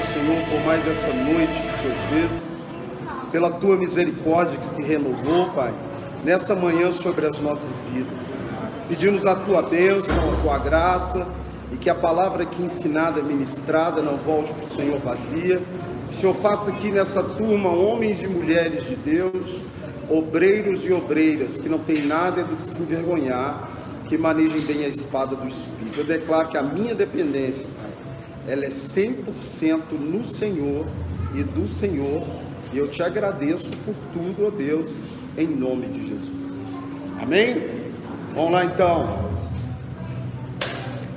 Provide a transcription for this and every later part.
Senhor, por mais essa noite que o Senhor fez, pela Tua misericórdia que se renovou, Pai, nessa manhã sobre as nossas vidas. Pedimos a Tua bênção, a Tua graça, e que a palavra aqui ensinada, ministrada, não volte para o Senhor vazia. Que o Senhor faça aqui nessa turma homens e mulheres de Deus, obreiros e obreiras, que não tem nada do que se envergonhar, que manejem bem a espada do Espírito. Eu declaro que a minha dependência, Pai, ela é 100% no Senhor e do Senhor, e eu te agradeço por tudo, ó Deus, em nome de Jesus. Amém? Vamos lá então.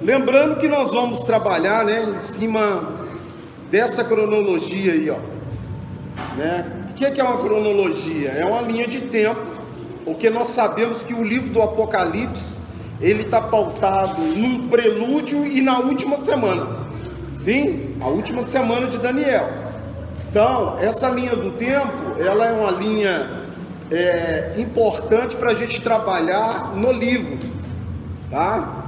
Lembrando que nós vamos trabalhar, né, em cima dessa cronologia aí, ó, né? O que é uma cronologia? É uma linha de tempo, porque nós sabemos que o livro do Apocalipse, ele está pautado num prelúdio e na última semana, sim, a última semana de Daniel. Então, essa linha do tempo, ela é uma linha importante para a gente trabalhar no livro, tá?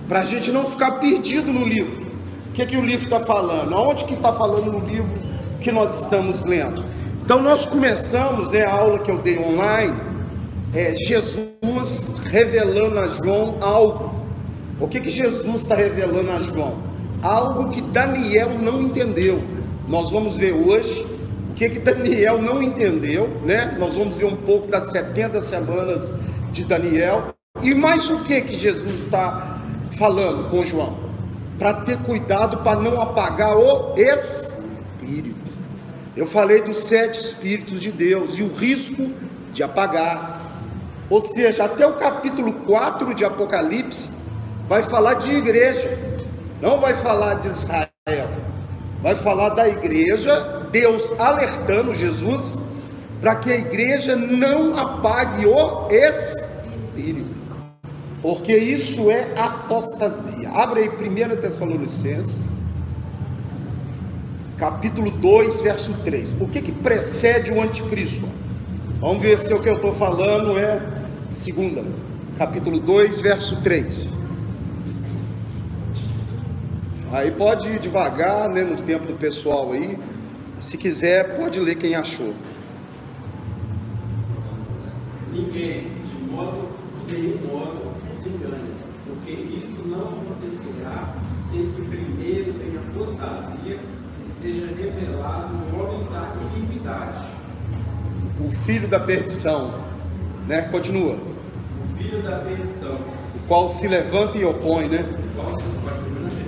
Para a gente não ficar perdido no livro. O que o livro está falando? Aonde que está falando no livro que nós estamos lendo? Então nós começamos, né, a aula que eu dei online, Jesus revelando a João algo. O que Jesus está revelando a João? Algo que Daniel não entendeu. Nós vamos ver hoje o que Daniel não entendeu, né? Nós vamos ver um pouco das 70 semanas de Daniel. E mais o que Jesus está falando com João? Para ter cuidado para não apagar o Espírito. Eu falei dos 7 Espíritos de Deus e o risco de apagar. Ou seja, até o capítulo 4 de Apocalipse vai falar de igreja, não vai falar de Israel, vai falar da igreja, Deus alertando Jesus para que a igreja não apague o Espírito, porque isso é apostasia. Abre aí 1 Tessalonicenses capítulo 2, verso 3. O que precede o anticristo? Vamos ver se o que eu estou falando é 2, capítulo 2, verso 3. Aí pode ir devagar, né, no tempo do pessoal aí. Se quiser, pode ler quem achou. Ninguém, de nenhum modo, se engane, porque isto não acontecerá sem que primeiro tenha apostasia e seja revelado o homem da iniquidade, o filho da perdição, né? Continua. O filho da perdição, o qual se levanta e opõe, né?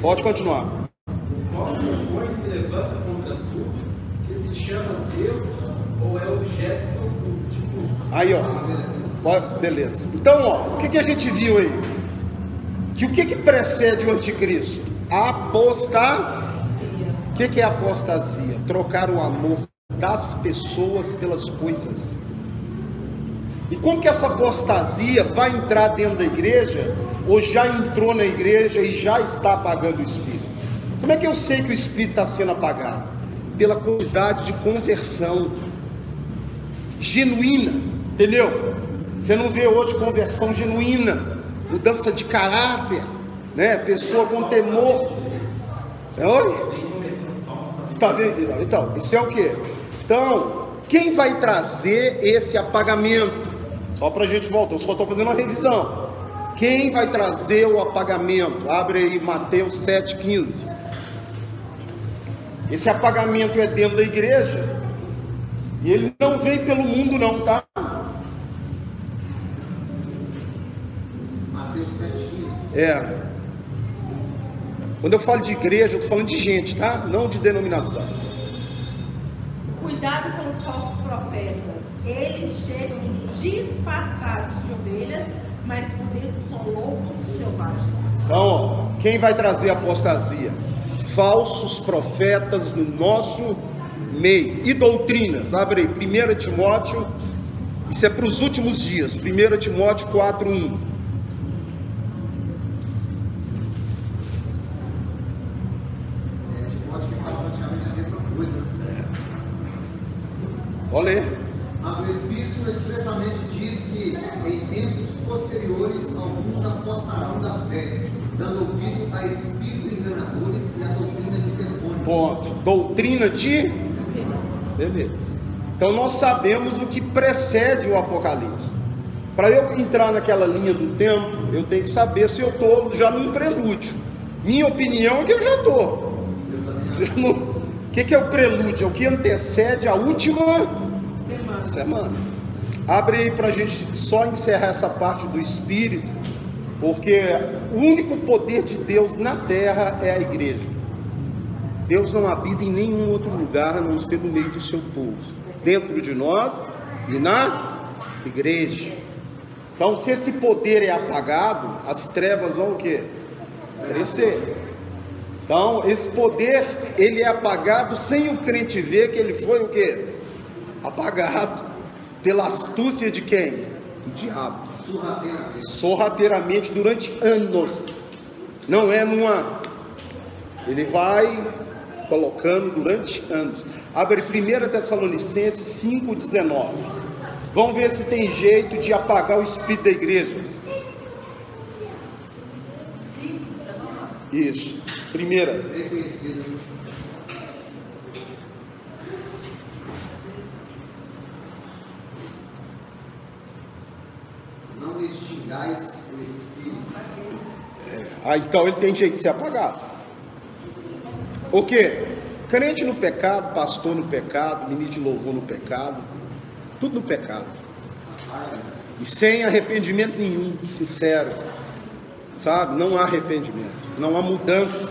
Pode continuar. O qual se opõe e se levanta contra tudo que se chama Deus ou é objeto de culto. Aí, ó. Beleza. Então, ó, o que a gente viu aí? Que o que precede o anticristo? Apostasia. O que é apostasia? Trocar o amor das pessoas pelas coisas. E como que essa apostasia vai entrar dentro da igreja, ou já entrou na igreja e já está apagando o Espírito? Como é que eu sei que o Espírito está sendo apagado? Pela quantidade de conversão genuína, entendeu? Você não vê hoje conversão genuína, mudança de caráter, né? Pessoa com temor. Oi? Você está vendo? Então, isso é o que? Então, quem vai trazer esse apagamento? Só para a gente voltar, eu só estou fazendo uma revisão. Quem vai trazer o apagamento? Abre aí Mateus 7,15. Esse apagamento é dentro da igreja. E ele não vem pelo mundo não, tá? Mateus 7,15. Quando eu falo de igreja, eu estou falando de gente, tá? Não de denominação. Cuidado com os falsos profetas. Eles chegam disfarçados de ovelhas, mas por dentro são lobos selvagens. Então, ó, quem vai trazer apostasia? Falsos profetas no nosso meio. E doutrinas. Abre aí, 1 Timóteo. Isso é para os últimos dias. 1 Timóteo 4:1. Timóteo que fala praticamente a mesma coisa. Vou ler. Mas o Espírito expressamente diz que em tempos posteriores alguns apostarão da fé, dando ouvido a espíritos enganadores e a doutrina de demônios. Ponto. Doutrina de... Beleza. Então nós sabemos o que precede o Apocalipse. Para eu entrar naquela linha do tempo, eu tenho que saber se eu estou já num prelúdio. Minha opinião é que eu já estou. O que é o prelúdio? É o que antecede a última semana. Abre aí para a gente só encerrar essa parte do Espírito, porque o único poder de Deus na terra é a igreja. Deus não habita em nenhum outro lugar a não ser no meio do seu povo, dentro de nós e na igreja. Então, se esse poder é apagado, as trevas vão o quê? Crescer. Então, esse poder, ele é apagado sem o crente ver que ele foi o quê? Apagado. Pela astúcia de quem? Do diabo. Sorrateiramente durante anos. Não é numa... Ele vai colocando durante anos. Abre 1 Tessalonicenses 5,19. Vamos ver se tem jeito de apagar o espírito da igreja. Isso. Primeira. Não extingais o espírito. Então ele tem jeito de ser apagado. O quê? Crente no pecado, pastor no pecado, ministro de louvor no pecado, tudo no pecado. E sem arrependimento nenhum, sincero. Sabe? Não há arrependimento, não há mudança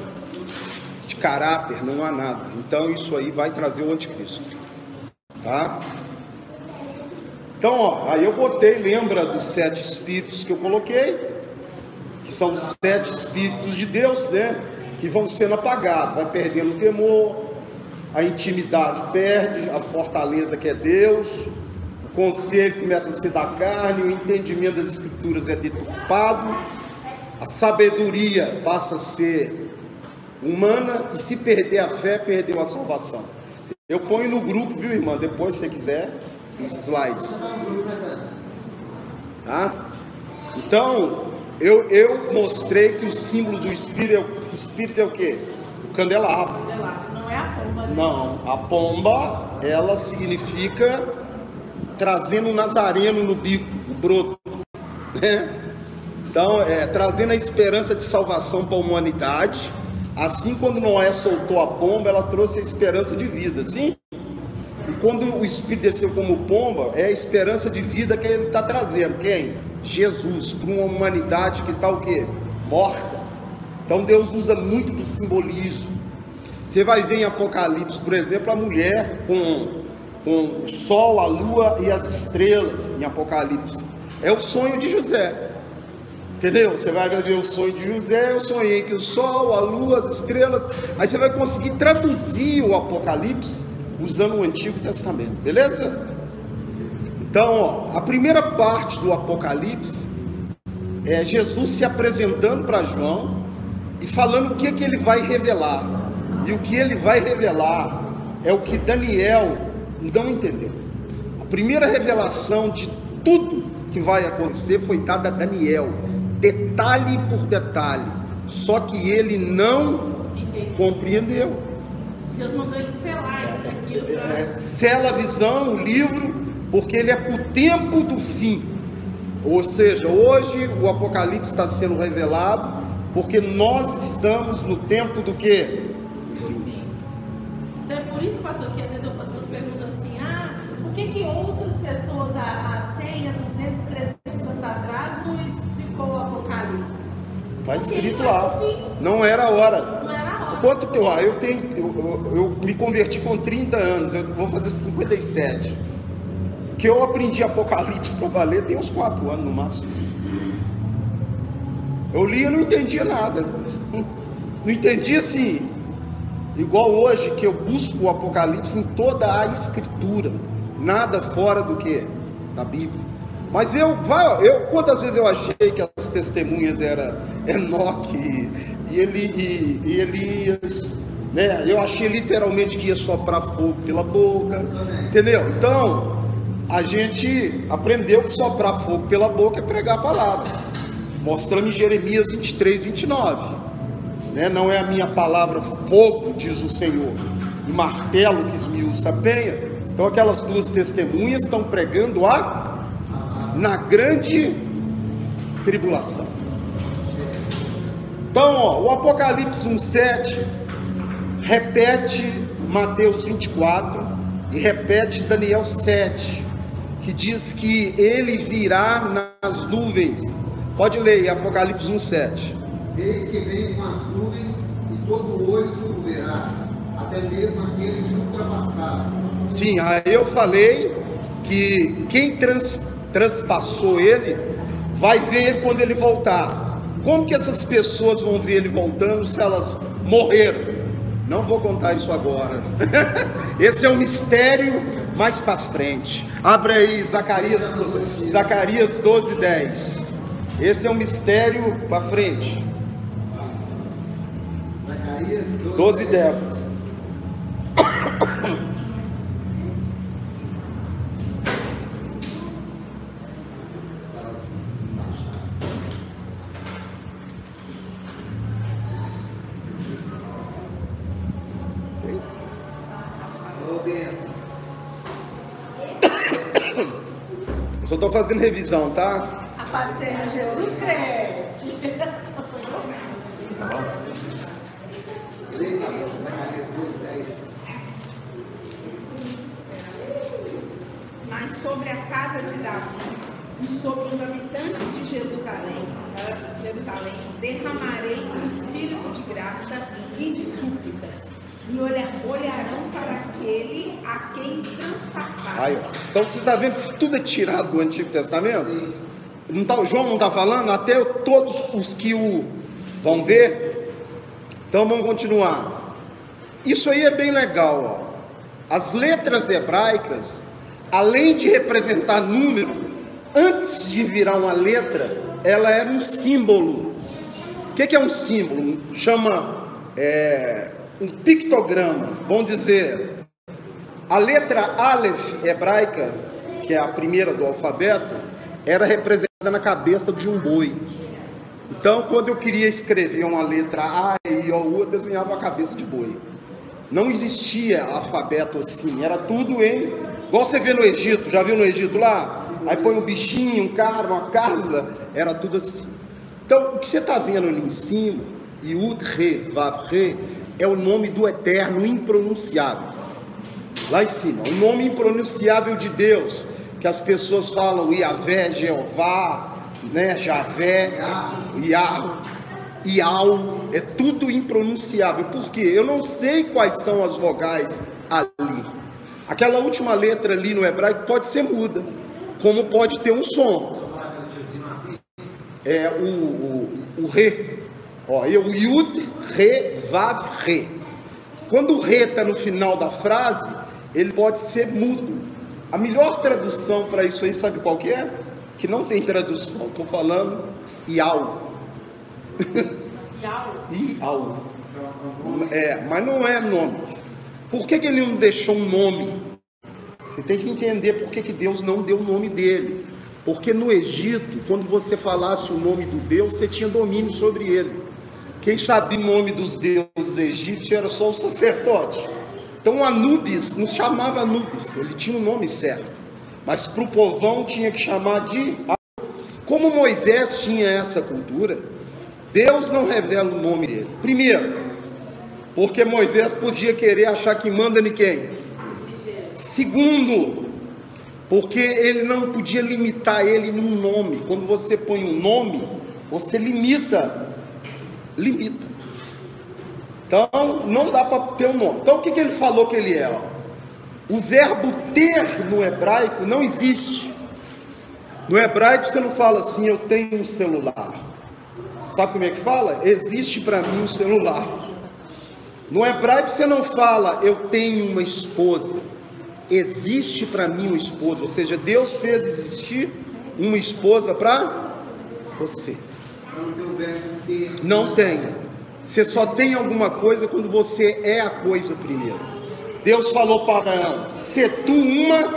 de caráter, não há nada. Então isso aí vai trazer o anticristo. Tá? Então, ó, aí eu botei, lembra dos 7 espíritos que eu coloquei? Que são os 7 espíritos de Deus, né? Que vão sendo apagados, vai perdendo o temor, a intimidade perde, a fortaleza que é Deus, o conselho começa a ser da carne, o entendimento das escrituras é deturpado, a sabedoria passa a ser humana, e se perder a fé, perdeu a salvação. Eu ponho no grupo, viu, irmã? Depois, se você quiser, os slides. Tá? Então, eu mostrei que o símbolo do Espírito é o quê? O candelabro. Não é a pomba, né? Não, a pomba, ela significa trazendo um nazareno no bico, o broto, né? Então, trazendo a esperança de salvação para a humanidade. Assim, quando Noé soltou a pomba, ela trouxe a esperança de vida, sim? E quando o Espírito desceu como pomba, é a esperança de vida que ele está trazendo. Quem? Jesus, para uma humanidade que está o quê? Morta. Então Deus usa muito do simbolismo. Você vai ver em Apocalipse, por exemplo, a mulher com o sol, a lua e as estrelas em Apocalipse. É o sonho de José. Entendeu? Você vai ver o sonho de José, eu sonhei que o sol, a lua, as estrelas. Aí você vai conseguir traduzir o Apocalipse usando o Antigo Testamento, beleza? Então, ó, a primeira parte do Apocalipse é Jesus se apresentando para João e falando o que ele vai revelar. E o que ele vai revelar é o que Daniel não entendeu. A primeira revelação de tudo que vai acontecer foi dada a Daniel, detalhe por detalhe, só que ele não compreendeu. Deus mandou ele selar aquilo. Sela a visão, o livro, porque ele é para o tempo do fim. Ou seja, hoje o Apocalipse está sendo revelado, porque nós estamos no tempo do quê? Sim. Então é por isso, pastor, que às vezes as pessoas perguntam assim, por que outras pessoas há 100, 200, 300 anos atrás não explicou o Apocalipse? Está escrito lá, não era a hora. Não era a hora. Quanto teu? Eu me converti com 30 anos, eu vou fazer 57. Que eu aprendi Apocalipse para valer tem uns 4 anos no máximo. Eu li e não entendia nada. Não entendia assim, igual hoje que eu busco o Apocalipse em toda a escritura, nada fora do que? Da Bíblia. Mas quantas vezes eu achei que as testemunhas eram Enoque e Elias, né? Eu achei literalmente que ia soprar fogo pela boca, entendeu? Então, a gente aprendeu que soprar fogo pela boca é pregar a palavra. Mostrando em Jeremias 23, 29. Né? Não é a minha palavra fogo diz o Senhor, e martelo que esmiuça a penha. Então aquelas duas testemunhas estão pregando na grande tribulação. Então, ó, o Apocalipse 1:7 repete Mateus 24 e repete Daniel 7, que diz que ele virá nas nuvens. Pode ler aí, Apocalipse 1:7. Eis que vem com as nuvens e todo olho o verá, até mesmo aquele que ultrapassar. Sim, aí eu falei que quem transpassou ele vai ver ele quando ele voltar. Como que essas pessoas vão ver ele voltando se elas morreram? Não vou contar isso agora. Esse é um mistério mais para frente. Abre aí Zacarias 12:10. Esse é um mistério para frente. Zacarias 12:10. Eu só estou fazendo revisão, tá? A paz do Senhor Jesus, crente. Zacarias 12:10. Mas sobre a casa de Davi e sobre os habitantes de Jerusalém, derramarei o espírito de graça e de súplicas, e olharão para aquele a quem transpassar. Aí, ó. Então você está vendo que tudo é tirado do Antigo Testamento? Não tá, João não está falando? Até todos os que o vão ver? Então vamos continuar. Isso aí é bem legal, ó. As letras hebraicas, além de representar número, antes de virar uma letra, ela era um símbolo. O que é um símbolo? Chama um pictograma. Vamos dizer, a letra Aleph hebraica, que é a primeira do alfabeto, era representada na cabeça de um boi. Então, quando eu queria escrever uma letra A, E, O, U, eu desenhava a cabeça de boi. Não existia alfabeto assim, era tudo em... Igual você vê no Egito, já viu no Egito lá? Aí põe um bichinho, um cara, uma casa, era tudo assim. Então, o que você está vendo ali em cima, Yud, Re, Vav, Re, é o nome do Eterno impronunciável. Lá em cima, o nome impronunciável de Deus, que as pessoas falam Iavé, Jeová, né, Javé, Iau, é tudo impronunciável. Por quê? Eu não sei quais são as vogais ali. Aquela última letra ali no hebraico pode ser muda, como pode ter um som. É o Re. Ó, o Yud, Re, Vav, Re. Quando o Re está no final da frase, ele pode ser mudo. A melhor tradução para isso aí, sabe qual que é? Que não tem tradução, estou falando Iau. Iau. Mas não é nome. Por que ele não deixou um nome? Você tem que entender por que Deus não deu o nome dele. Porque no Egito, quando você falasse o nome do Deus, você tinha domínio sobre ele. Quem sabia o nome dos deuses egípcios era só o sacerdote. Então Anubis não chamava Anubis, ele tinha um nome certo. Mas para o povão tinha que chamar de... Como Moisés tinha essa cultura, Deus não revela o nome dele. Primeiro, porque Moisés podia querer achar que manda em quem? Segundo, porque ele não podia limitar ele num nome. Quando você põe um nome, você limita. Então, não dá para ter um nome. Então, o que ele falou que ele é? Ó? O verbo ter no hebraico não existe. No hebraico você não fala assim, eu tenho um celular. Sabe como é que fala? Existe para mim um celular. No hebraico você não fala, eu tenho uma esposa. Existe para mim uma esposa. Ou seja, Deus fez existir uma esposa para você. Não tem. Você só tem alguma coisa quando você é a coisa primeiro. Deus falou para Abraão, se tu uma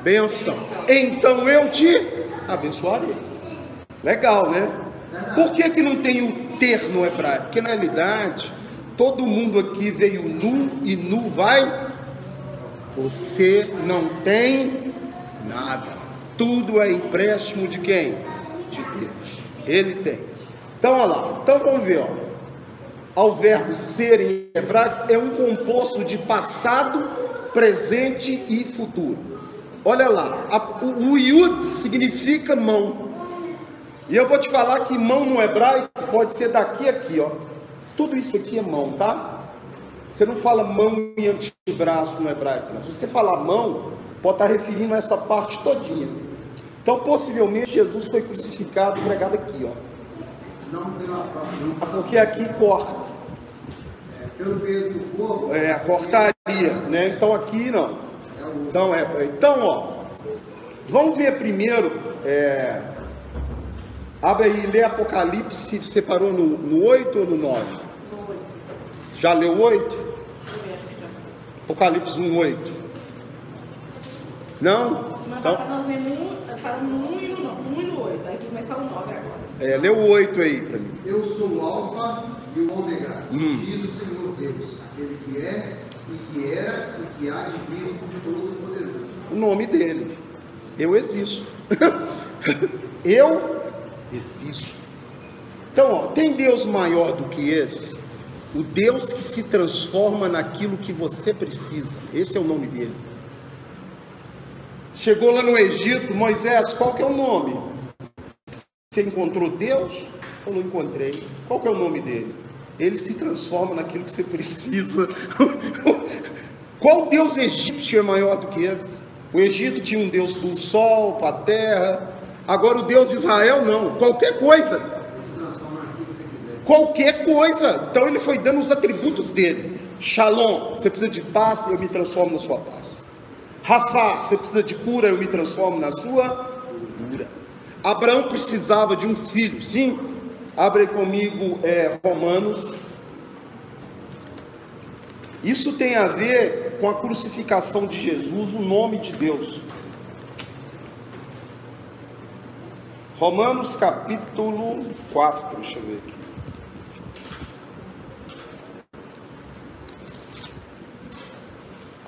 benção, então eu te abençoarei. Legal, né? Por que não tem o ter no hebraico? Porque na realidade, Todo mundo aqui veio nu e nu vai? Você não tem nada. Tudo é empréstimo de quem? De Deus. Ele tem. Então, olha lá. Então, vamos ver, ó. Ao verbo ser em hebraico é um composto de passado, presente e futuro. Olha lá. O yud significa mão. E eu vou te falar que mão no hebraico pode ser daqui a aqui, ó. Tudo isso aqui é mão, tá? Você não fala mão e antebraço no hebraico, não. Se você falar mão, pode estar referindo a essa parte todinha. Então, possivelmente, Jesus foi crucificado, pregado aqui, ó. Não pela própria. Porque aqui corta. Pelo peso do corpo. Cortaria, né? Então aqui não. Então, ó. Vamos ver primeiro. Abre aí, lê Apocalipse. Separou no 8 ou no 9? No 8. Já leu 8? Eu acho que já. Apocalipse 1:8. Não? Mas Então, nós lemos falando no 1 e no 9. 1 e no 8. Aí vai começar o 9 agora. lê o 8 aí pra mim. Eu sou o Alfa e o Ômega, diz o Senhor Deus, aquele que é, e que era, e que há de vir, Todo-Poderoso. O nome dele. Eu existo. Eu existo. Então, ó, tem Deus maior do que esse? O Deus que se transforma naquilo que você precisa. Esse é o nome dele. Chegou lá no Egito, Moisés, qual que é o nome? Você encontrou Deus? Eu não encontrei. Qual que é o nome dele? Ele se transforma naquilo que você precisa. Qual Deus egípcio é maior do que esse? O Egito tinha um Deus do sol, para a terra. Agora o Deus de Israel não. Qualquer coisa. Qualquer coisa. Então ele foi dando os atributos dele. Shalom, você precisa de paz, eu me transformo na sua paz. Rafá, você precisa de cura, eu me transformo na sua cura. Abraão precisava de um filho, sim. Abre comigo Romanos. Isso tem a ver com a crucificação de Jesus, o nome de Deus. Romanos capítulo 4, deixa eu ver aqui.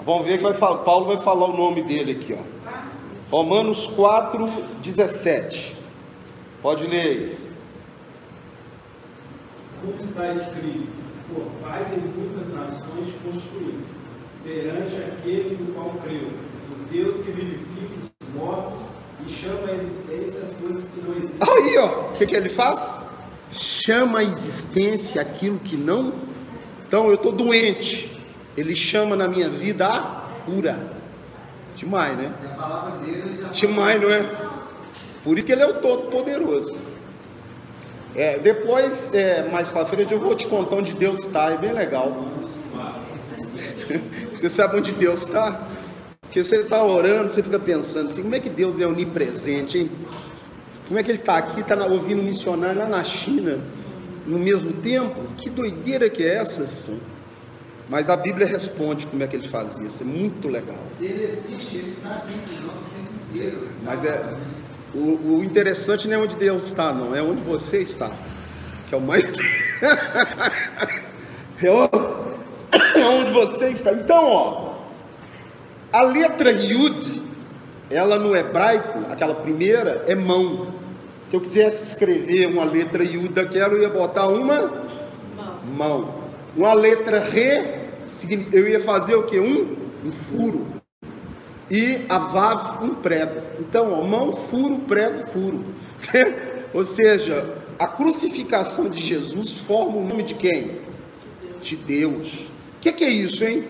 Vamos ver que Paulo vai falar o nome dele aqui, ó. Romanos 4, 17. Pode ler aí. Como está escrito, por Pai de muitas nações constituído, perante aquele no qual creu, o Deus que vivifica os mortos e chama à existência as coisas que não existem. Aí, ó, o que ele faz? Chama à existência aquilo que não. Então, eu estou doente. Ele chama na minha vida a cura. Demais, né? A palavra dele já Demais, não é? Por isso que ele é o Todo-Poderoso. Depois, mais para frente, eu vou te contar onde Deus está. É bem legal. Você sabe onde Deus está? Porque você está orando, você fica pensando assim, como é que Deus é onipresente, hein? Como é que ele está aqui, está ouvindo missionário lá na China, no mesmo tempo? Que doideira que é essa, senhor? Mas a Bíblia responde como é que ele fazia. Isso é muito legal. Se ele existe, ele está aqui com nós o tempo inteiro. Mas o interessante não é onde Deus está, não. É onde você está. Que é o mais... é onde você está. Então, ó. A letra Yud, ela no hebraico, aquela primeira, é mão. Se eu quisesse escrever uma letra Yud daquela, eu ia botar uma mão. Uma letra Re, eu ia fazer o que? Um furo. E a Vav, um prego. Então, ó, mão, furo, prego, furo. Ou seja, a crucificação de Jesus forma o nome de quem? De Deus. O que é isso, hein?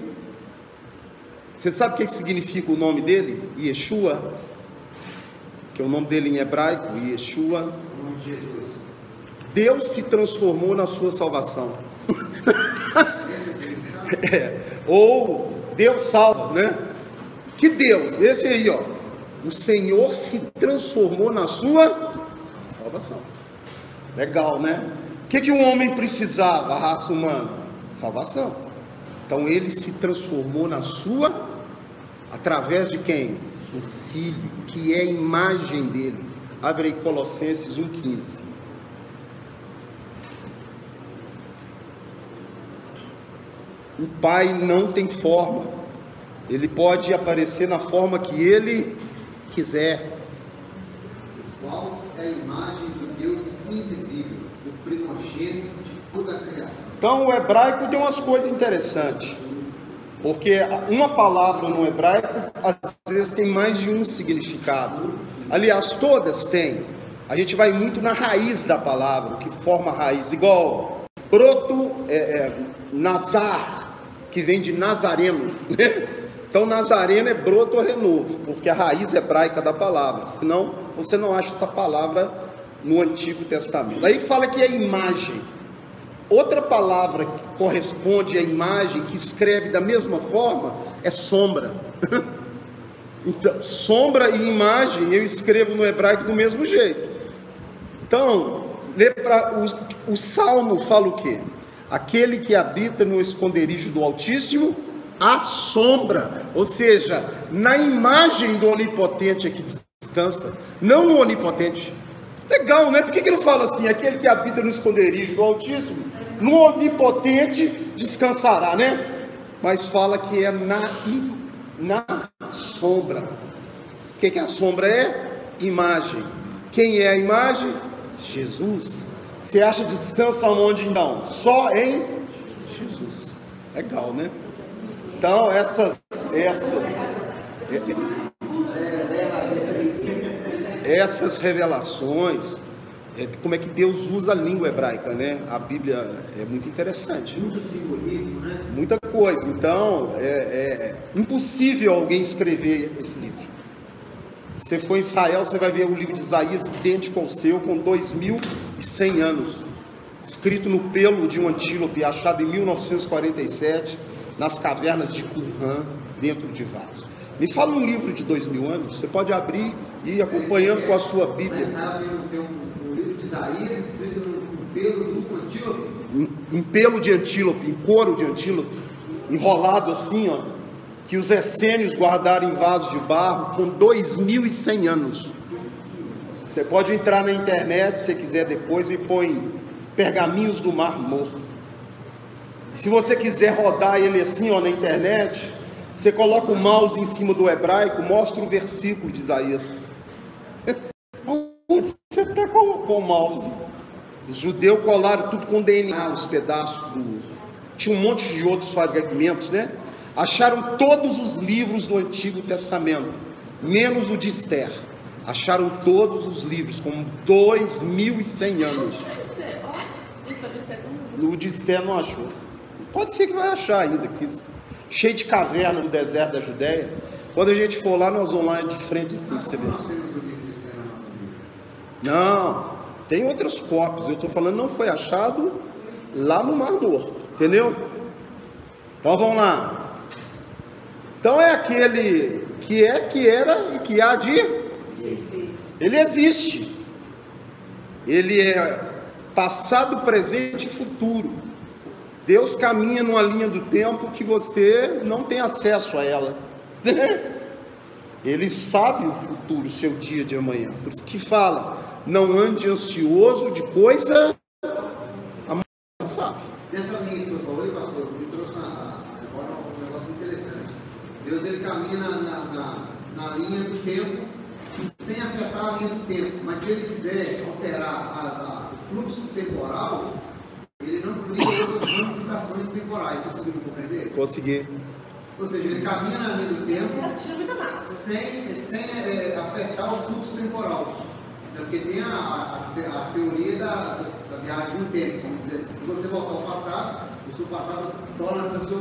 Você sabe o que significa o nome dele? Yeshua. Que é o nome dele em hebraico, Yeshua. O nome de Jesus. Deus se transformou na sua salvação. Ou Deus salva, né? Que Deus? Esse aí, ó. O Senhor se transformou na sua salvação. Legal, né? O que um homem precisava, a raça humana? Salvação. Então ele se transformou na sua, através de quem? O Filho, que é a imagem dele. Abre aí Colossenses 1,15. O Pai não tem forma. Ele pode aparecer na forma que Ele quiser. O qual é a imagem do Deus invisível, o primogênito de toda a criação. Então o hebraico tem umas coisas interessantes. Porque uma palavra no hebraico, às vezes, tem mais de um significado. Aliás, todas têm. A gente vai muito na raiz da palavra, o que forma a raiz. Igual proto, nazar, que vem de nazareno. Então, nazareno é broto ou renovo, porque a raiz hebraica da palavra. Senão, você não acha essa palavra no Antigo Testamento. Aí fala que é imagem. Outra palavra que corresponde à imagem, que escreve da mesma forma, é sombra. Então, sombra e imagem eu escrevo no hebraico do mesmo jeito. Então, o Salmo fala o quê? Aquele que habita no esconderijo do Altíssimo, a sombra, ou seja, na imagem do Onipotente é que descansa, não no Onipotente. Legal, né? Por que não fala assim, aquele que habita no esconderijo do Altíssimo, no Onipotente descansará, né? Mas fala que é na sombra. O que a sombra é? Imagem. Quem é a imagem? Jesus. Você acha descanso aonde então? Só em Jesus. Legal, né? Então essas revelações, como é que Deus usa a língua hebraica, né? A Bíblia é muito interessante. Muito simbolismo, né? Muita coisa. Então, é impossível alguém escrever esse livro. Se você for em Israel, você vai ver o livro de Isaías idêntico ao seu, com 2100 anos. Escrito no pelo de um antílope, achado em 1947, nas cavernas de Qumran, dentro de vaso. Me fala um livro de 2000 anos, você pode abrir e ir acompanhando com a sua Bíblia. Tem um livro de Isaías escrito no pelo do antílope. Em pelo de antílope, em couro de antílope, enrolado assim, ó, que os essênios guardaram em vasos de barro com 2100 anos. Você pode entrar na internet, se quiser depois, e põe Pergaminhos do Mar Morto. Se você quiser rodar ele assim, ó, na internet, você coloca o mouse em cima do hebraico, mostra o versículo de Isaías. Onde você está com o mouse? Os judeus colaram tudo com DNA, os pedaços tinha um monte de outros fragmentos, né? Acharam todos os livros do Antigo Testamento, menos o de Esther. Acharam todos os livros, com 2100 anos. O de Esther não achou. Pode ser que vai achar ainda, cheio de caverna no deserto da Judéia. Quando a gente for lá, nós vamos lá de frente assim, pra você ver. Não, tem outras cópias. Eu estou falando, não foi achado lá no Mar Morto, entendeu? Então vamos lá. Então é aquele que era e que há de. Ele existe. Ele é passado, presente e futuro. Deus caminha numa linha do tempo que você não tem acesso a ela. Ele sabe o futuro, o seu dia de amanhã. Por isso que fala, não ande ansioso de coisa, amanhã sabe. Nessa linha que você falou, pastor, me trouxe agora um negócio interessante. Deus, ele caminha na linha do tempo, sem afetar a linha do tempo. Mas se ele quiser alterar o fluxo temporal, ele não cria outras ramificações temporais. Você conseguiu compreender? Consegui. Ou seja, ele caminha na linha do tempo sem afetar o fluxo temporal. Porque tem a teoria da viagem no tempo. Vamos dizer assim, se você voltar ao passado, o seu passado torna-se o seu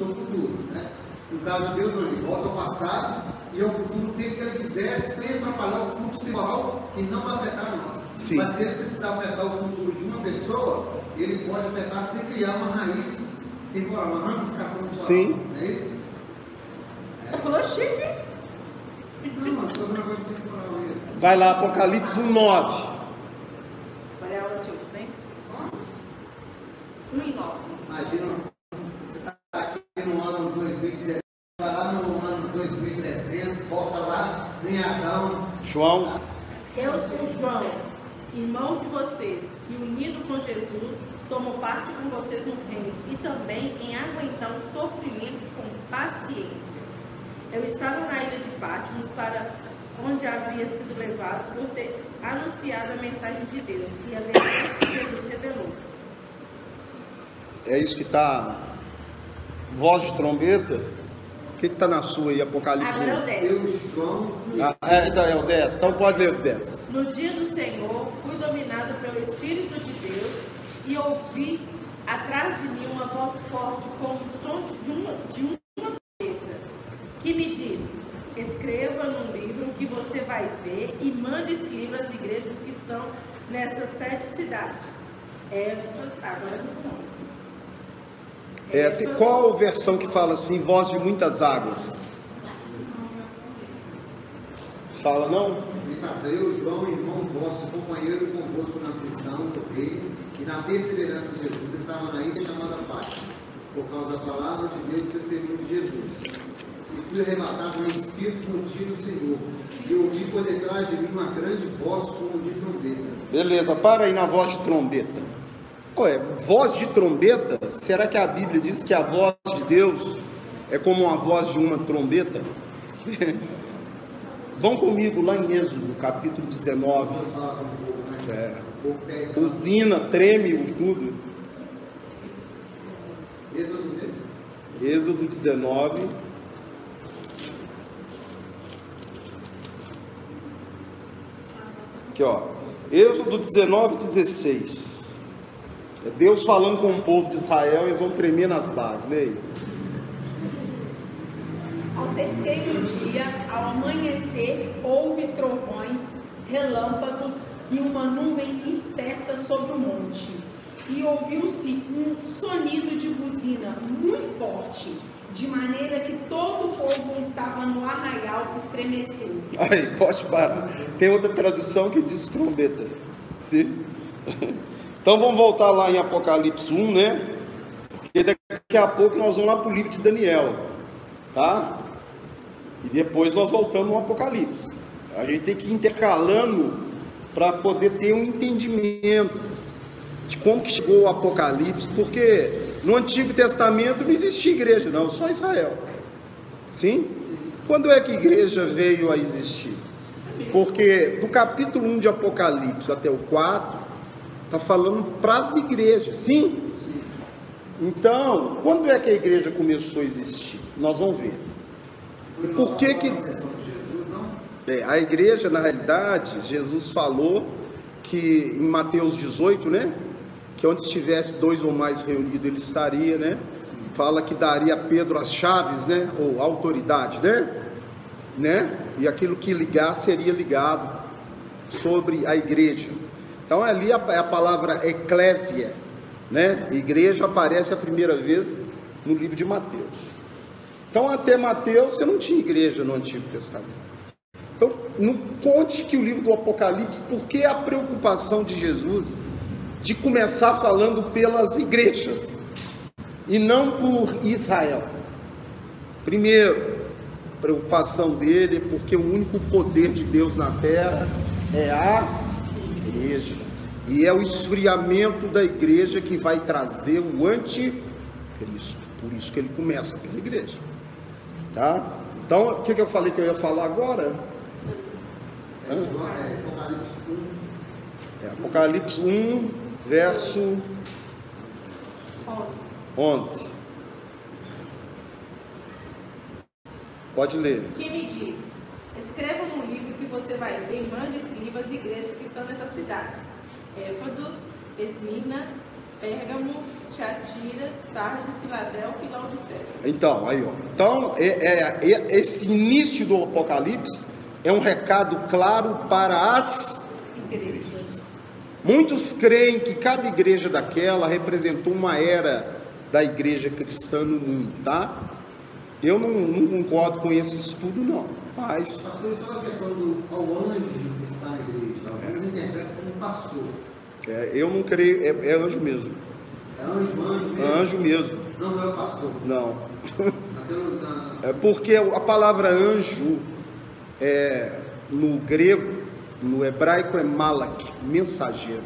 futuro. Né? No caso de Deus, ele volta ao passado e ao futuro o tempo que ele quiser, sem atrapalhar o fluxo temporal e não vai afetar nós. Sim. Mas se ele precisar afetar o futuro de uma pessoa, ele pode afetar sem criar uma raiz temporal, uma ramificação temporal. Sim. Não é isso? Você falou chique? Não, mas estou falando coisa temporal mesmo. Vai lá, Apocalipse 1:9. Olha a outra, vem. 1:9. Imagina, você está aqui no ano 2017, vai lá no ano 2300, volta lá em Adão. João. Eu sou João. irmãos de vocês, e unido com Jesus, tomou parte com vocês no reino e também em aguentar o sofrimento com paciência. Eu estava na ilha de Patmos, para onde havia sido levado por ter anunciado a mensagem de Deus e a verdade que Jesus revelou. É isso que está, voz de trombeta. O que está na sua aí, Apocalipse? Agora é o 10. Eu, João, Então é o 10. Então pode ler o 10. No dia do Senhor, fui dominado pelo Espírito de Deus e ouvi atrás de mim uma voz forte como o som de uma trombeta, que me disse: escreva num livro que você vai ver e mande escreva às igrejas que estão nessas 7 cidades. Agora Qual versão que fala assim, voz de muitas águas? Fala não? eu, João, irmão vosso, companheiro convosco na aflição do reino e na perseverança de Jesus, estava na ilha chamada Patmos, por causa da palavra de Deus e do testemunho de Jesus. E fui arrebatado em espírito contínuo, Senhor, e ouvi por detrás de mim uma grande voz como de trombeta. Beleza, para aí na voz de trombeta. Ué, voz de trombeta? Será que a Bíblia diz que a voz de Deus é como a voz de uma trombeta? Vão comigo lá em Êxodo, capítulo 19. Buzina, treme tudo. Êxodo 19. Aqui, ó. Êxodo 19, 16. É Deus falando com o povo de Israel, eles vão tremer nas bases. Leia. Ao terceiro dia, ao amanhecer, houve trovões, relâmpagos e uma nuvem espessa sobre o monte. E ouviu-se um sonido de buzina muito forte, de maneira que todo o povo que estava no arraial estremeceu. Aí, pode parar. Tem outra tradução que diz trombeta. Sim? Então vamos voltar lá em Apocalipse 1, né? Porque daqui a pouco nós vamos lá para o livro de Daniel, tá? E depois nós voltamos no Apocalipse. A gente tem que ir intercalando para poder ter um entendimento de como que chegou o Apocalipse, porque no Antigo Testamento não existia igreja, não, só Israel. Sim? Quando é que a igreja veio a existir? Porque do capítulo 1 de Apocalipse até o 4, está falando para as igrejas, sim? Então, quando é que a igreja começou a existir? Nós vamos ver. E por que a igreja, na realidade, Jesus falou que em Mateus 18, né? Que onde estivesse 2 ou mais reunidos, ele estaria, né? Fala que daria a Pedro as chaves, né? Ou autoridade, né? E aquilo que ligar seria ligado sobre a igreja. Então ali a palavra eclésia, né? Igreja aparece a primeira vez no livro de Mateus. Então até Mateus você não tinha igreja no Antigo Testamento. Então não conte que o livro do Apocalipse, por que a preocupação de Jesus de começar falando pelas igrejas e não por Israel? Primeiro, a preocupação dele é porque o único poder de Deus na terra é a igreja, e é o esfriamento da igreja que vai trazer o anticristo. Por isso que ele começa pela igreja, tá? Então o que eu falei que eu ia falar agora? Apocalipse 1, verso 11. Pode ler. Que me diz: escreva num livro que você vai ver e mande escreva às igrejas que estão nessas cidades: Éfeso, Esmirna, Pérgamo, Tiatira, Sardes, Filadélfia e Laodiceia. Então, aí ó. Então, esse início do Apocalipse é um recado claro para as igrejas. Muitos creem que cada igreja daquela representou uma era da igreja cristã no mundo, tá? Eu não concordo com esse estudo, não. Mas... Pastor, só a questão do anjo que está na igreja. Alguns interpretam como pastor. Eu não creio, é anjo mesmo. É anjo mesmo? É anjo mesmo. Não é o pastor? Não. É porque a palavra anjo, no grego, No hebraico é malak, mensageiro.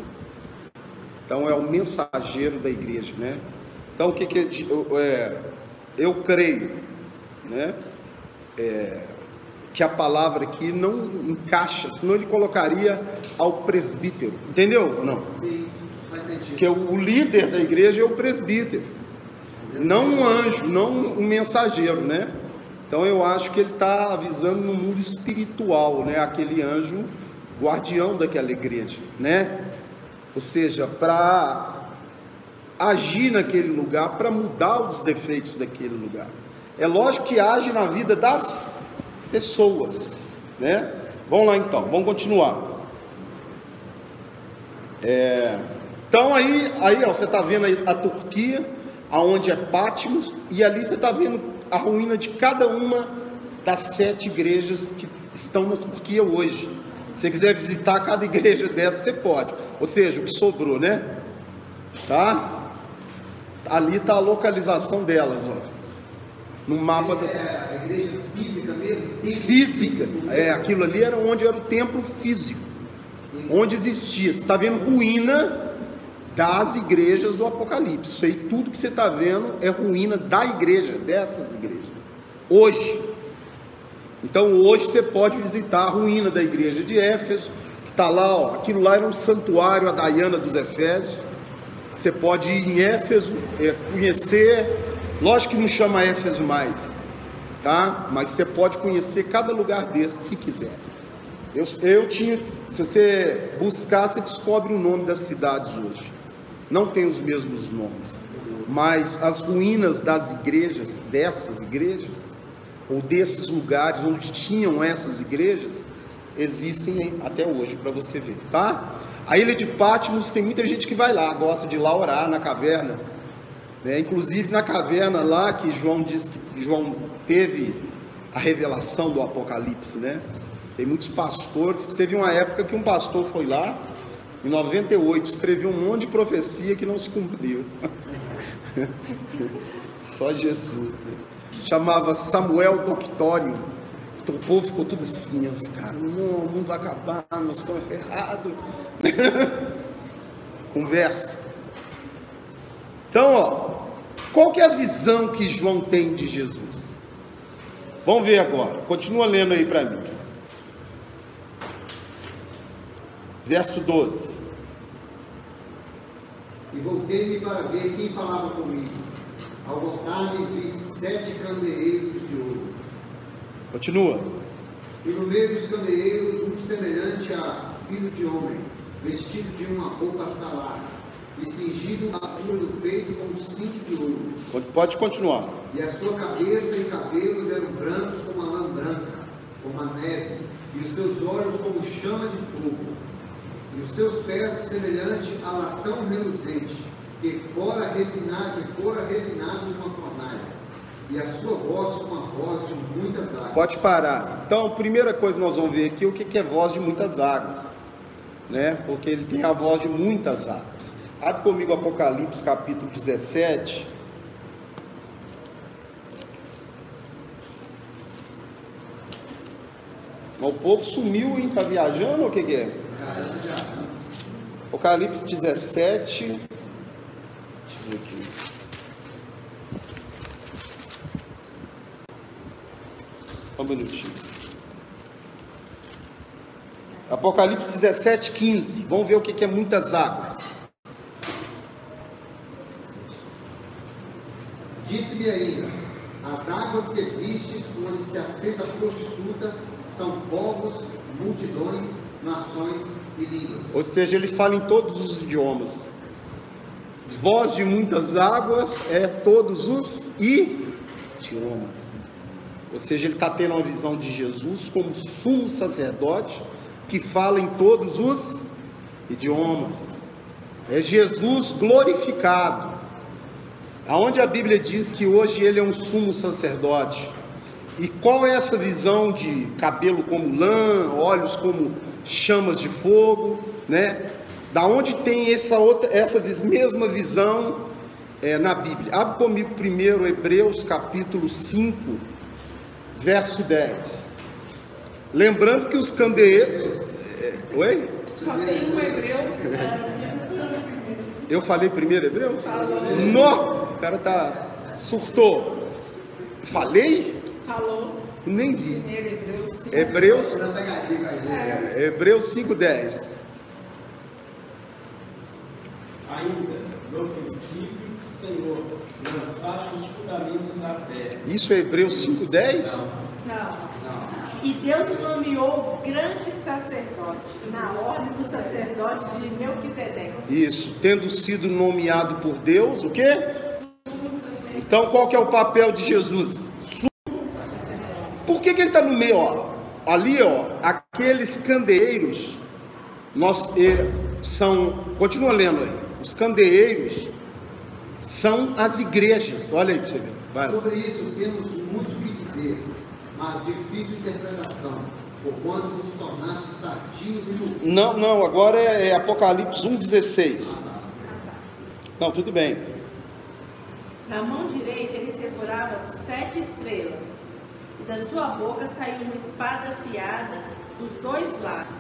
Então é o mensageiro da igreja, né? Então o que eu creio, né? Que a palavra aqui não encaixa, senão ele colocaria ao presbítero, entendeu ou não? Sim, faz sentido. Porque o líder da igreja é o presbítero, não um anjo, não um mensageiro, né? Então eu acho que ele está avisando no mundo espiritual, né? Aquele anjo guardião daquela igreja, né? Ou seja, para agir naquele lugar, para mudar os defeitos daquele lugar. É lógico que age na vida das pessoas, né? Vamos lá então, vamos continuar. Então aí ó, você está vendo aí a Turquia, aonde é Patmos, e ali você está vendo a ruína de cada uma das 7 igrejas que estão na Turquia hoje. Se você quiser visitar cada igreja dessa, você pode. Ou seja, o que sobrou, né? Tá? Ali está a localização delas, ó. No mapa da... a igreja física mesmo? Física. Aquilo ali era onde era o templo físico. Onde existia. Você está vendo ruína das igrejas do Apocalipse. Isso aí, tudo que você está vendo é ruína da igreja, dessas igrejas. Hoje. Então hoje você pode visitar a ruína da igreja de Éfeso, que está lá, ó, aquilo lá era um santuário, a Diana dos Efésios. Você pode ir em Éfeso, conhecer, lógico que não chama Éfeso mais, tá? Mas você pode conhecer cada lugar desse se quiser. Se você buscar, você descobre o nome das cidades hoje. Não tem os mesmos nomes, mas as ruínas das igrejas, dessas igrejas, ou desses lugares onde tinham essas igrejas, existem até hoje para você ver, tá? A ilha de Patmos, tem muita gente que vai lá, gosta de ir lá orar na caverna, né? Inclusive na caverna lá que João diz que João teve a revelação do Apocalipse, né? Tem muitos pastores, teve uma época que um pastor foi lá, em 98, escreveu um monte de profecia que não se cumpriu. Só Jesus, né? Chamava Samuel Doctório. Então o povo ficou tudo assim, os caras, não, o mundo vai acabar, nós estamos ferrados. Conversa. Então, ó, qual que é a visão que João tem de Jesus? Vamos ver agora, continua lendo aí para mim. Verso 12. E voltei-me para ver quem falava comigo. Ao voltar-me, vi 7 candeeiros de ouro. Continua. E no meio dos candeeiros, um semelhante a filho de homem, vestido de uma roupa talada, e cingido à altura do peito com um cinto de ouro. Pode continuar. E a sua cabeça e cabelos eram brancos como a lã branca, como a neve, e os seus olhos como chama de fogo, e os seus pés semelhante a latão reluzente, que fora refinado numa fornalha, e a sua voz como a voz de muitas águas. Pode parar. Então, a primeira coisa que nós vamos ver aqui é o que é voz de muitas águas, né? Porque ele tem a voz de muitas águas. Abre comigo Apocalipse capítulo 17. O povo sumiu, hein? Tá viajando ou o que é? Apocalipse 17. Deixa eu ver aqui. Um minutinho. Apocalipse 17, 15. Vamos ver o que é muitas águas. Disse-me ainda: as águas que vistes, onde se assenta a prostituta, são povos, multidões, nações e línguas. Ou seja, ele fala em todos os idiomas. Voz de muitas águas é todos os idiomas. Ou seja, ele está tendo uma visão de Jesus como sumo sacerdote que fala em todos os idiomas. É Jesus glorificado. Aonde a Bíblia diz que hoje ele é um sumo sacerdote. E qual é essa visão de cabelo como lã, olhos como chamas de fogo, né? Da onde tem essa mesma visão na Bíblia? Abre comigo primeiro Hebreus capítulo 5, verso 10. Lembrando que os candeeiros... Oi? Só tem um Hebreus. Eu falei primeiro Hebreus? Falou. Não! O cara surtou. Falei? Falou. Nem vi. Primeiro Hebreus. Hebreus, Não pegadinha com a gente. Hebreus 5:10. Ainda, no princípio, Senhor, lançaste os fundamentos da terra. Isso é Hebreus 5:10? Não. E Deus o nomeou grande sacerdote, na ordem do sacerdote de Melquisedeque. Isso, tendo sido nomeado por Deus, o quê? Então qual que é o papel de Jesus? Por que ele está no meio? Ó? Ali, ó, aqueles candeeiros, continua lendo aí, os candeeiros são as igrejas, olha aí para você ver. Vai. Sobre isso temos muito o que dizer, mas difícil interpretação, porquanto nos tornaste tardios e no... Não, agora é Apocalipse 1:16. Não, tudo bem. Na mão direita ele segurava 7 estrelas, e da sua boca saiu uma espada afiada dos 2 lados.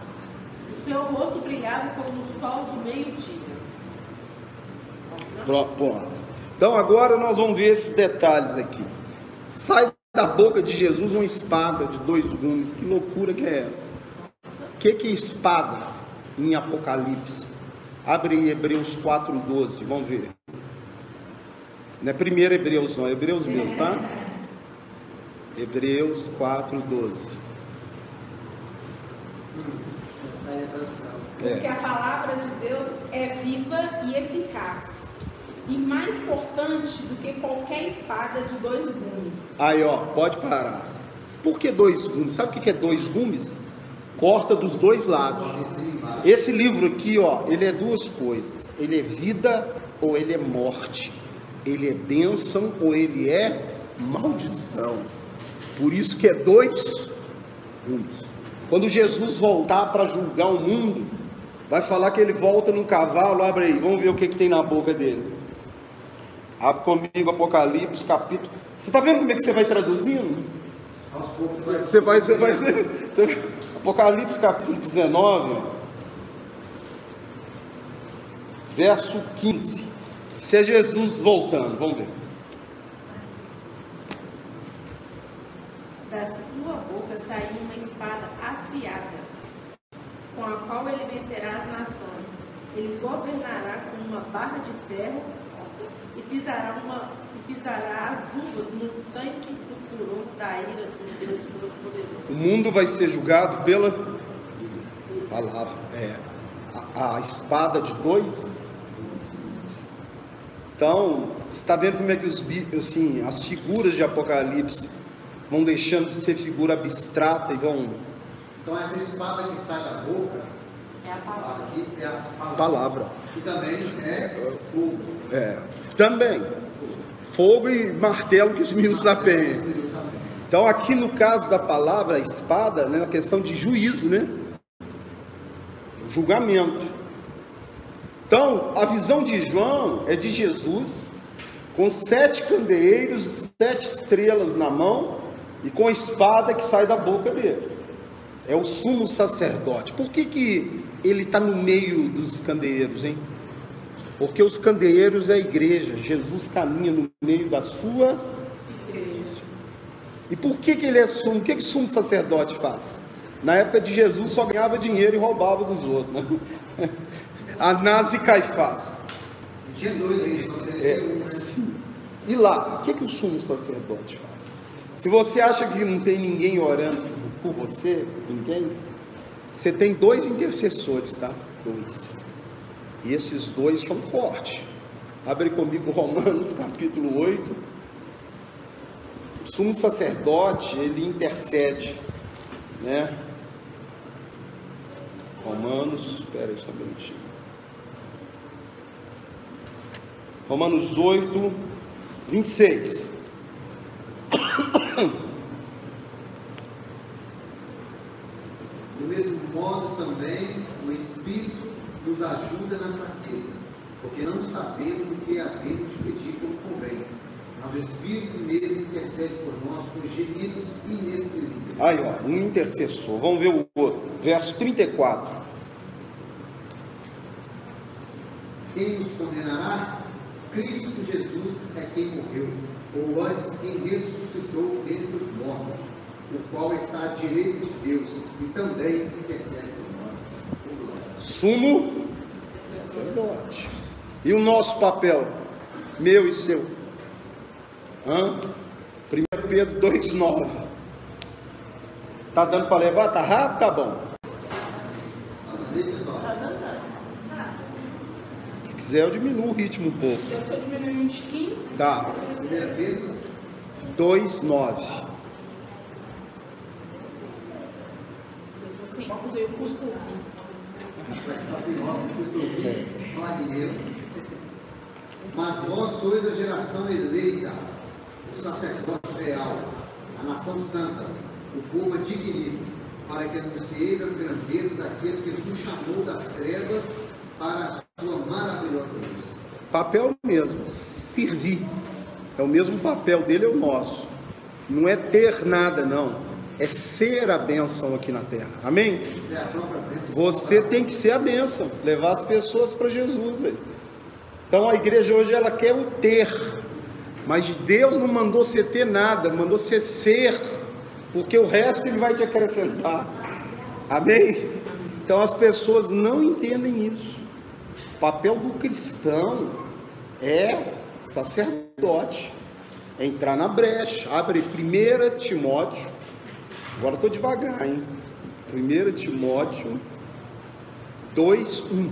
O seu rosto brilhava como o sol do meio-dia. Pronto. Então agora nós vamos ver esses detalhes aqui. Sai da boca de Jesus uma espada de 2 gumes. Que loucura que é essa? O que é espada em Apocalipse? Abre aí Hebreus 4:12, vamos ver. Não é primeiro Hebreus não, é Hebreus mesmo, tá? Hebreus 4:12. Porque a palavra de Deus é viva e eficaz, e mais cortante do que qualquer espada de 2 gumes. Aí, ó, pode parar. Por que 2 gumes? Sabe o que é 2 gumes? Corta dos 2 lados. Esse livro aqui, ó, ele é 2 coisas. Ele é vida ou ele é morte. Ele é bênção ou ele é maldição. Por isso que é 2 gumes. Quando Jesus voltar para julgar o mundo, vai falar que ele volta num cavalo. Abre aí, vamos ver o que tem na boca dele. Abre comigo Apocalipse, capítulo. Você está vendo como é que você vai traduzindo? Aos poucos Você vai Apocalipse, capítulo 19, verso 15. Isso é Jesus voltando, vamos ver. Da sua boca saiu uma espada afiada, com a qual ele vencerá as nações. Ele governará com uma barra de ferro e pisará as uvas no tanque do furor da ira do Deus Todo-Poderoso. O mundo vai ser julgado pela palavra, a espada de 2 gumes. Então, você está vendo como é que as figuras de Apocalipse vão deixando de ser figura abstrata e vão... Então essa espada que sai da boca É a palavra. aqui é a Palavra. que também é fogo. Também. Fogo e martelo que esmiu o sapenha. Então aqui no caso da palavra, a espada, né, a questão de juízo, né? Julgamento. Então, a visão de João é de Jesus com 7 candeeiros, 7 estrelas na mão e com a espada que sai da boca dele. É o sumo sacerdote. Por que ele está no meio dos candeeiros, hein? Porque os candeeiros é a igreja. Jesus caminha no meio da sua igreja. E por que ele é sumo? O que o sumo sacerdote faz? Na época de Jesus só ganhava dinheiro e roubava dos outros, né? Anás e Caifás. Tinha 2 aí, Sim. E lá, o que o sumo sacerdote faz? Se você acha que não tem ninguém orando por você, ninguém, você tem 2 intercessores, tá? 2. E esses 2 são fortes. Abre comigo Romanos capítulo 8. O sumo sacerdote, ele intercede, né? Romanos, espera aí só um minutinho. Romanos 8, 26. Do mesmo modo também o Espírito nos ajuda na fraqueza, porque não sabemos o que havemos de pedir como convém, mas o Espírito mesmo intercede por nós com gemidos inexprimíveis. Aí, ó, um intercessor. Vamos ver o outro. Verso 34. Quem nos condenará? Cristo Jesus é quem morreu, ou antes, quem ressuscitou dentre os mortos, o qual está à direita de Deus e também intercede por nós. Sumo sacerdote. E o nosso papel? Meu e seu? 1 Pedro 2,9. Tá dando para levar? Tá rápido? Tá bom. Se quiser eu diminuo o ritmo um pouco. Eu só diminuir um tiquinho. Tá. 1 Pedro 2,9. Sim, vamos ver o custo. vai estar sem roça, custa ouvir, marinheiro. Mas vós sois a geração eleita, o sacerdócio real, a nação santa, o povo adquirido, para que anuncieis as grandezas daquele que vos chamou das trevas para a sua maravilhosa luz. Papel mesmo, servir. É o mesmo papel dele, é o nosso. Não é ter nada, não. É ser a bênção aqui na terra. Amém? É a própria bênção. Você tem que ser a bênção, levar as pessoas para Jesus, velho. Então a igreja hoje ela quer o ter, mas Deus não mandou você ter nada, mandou você ser, porque o resto ele vai te acrescentar. Amém? Então as pessoas não entendem isso. O papel do cristão é sacerdote, é entrar na brecha. Abre 1 Timóteo, agora estou devagar, hein? 1 Timóteo 2:1.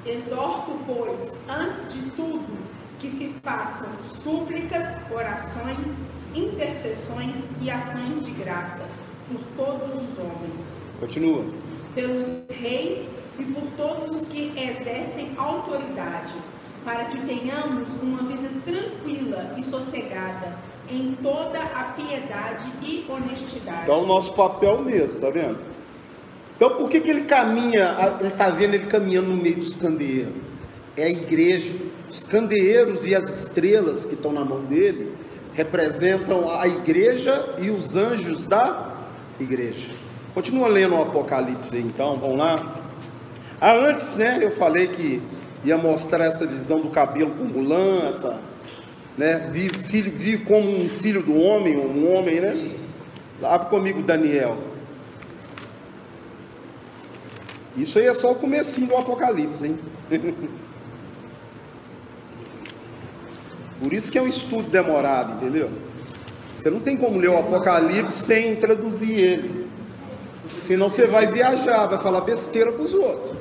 Exorto, pois, antes de tudo, que se façam súplicas, orações, intercessões e ações de graça por todos os homens. Continua. Pelos reis e por todos os que exercem autoridade, para que tenhamos uma vida tranquila e sossegada, em toda a piedade e honestidade. Então, o nosso papel mesmo, tá vendo? Então, por que ele caminha, ele tá vendo ele caminhando no meio dos candeeiros? É a igreja, os candeeiros e as estrelas que estão na mão dele, representam a igreja e os anjos da igreja. Continua lendo o Apocalipse aí, então, vamos lá. Antes, né, eu falei que ia mostrar essa visão do cabelo com mulança, né, vi como um filho do homem, um homem, né? Abre comigo Daniel. Isso aí é só o comecinho do Apocalipse, hein? Por isso que é um estudo demorado, entendeu? Você não tem como ler o Apocalipse sem traduzir ele. Senão você vai viajar, vai falar besteira para os outros.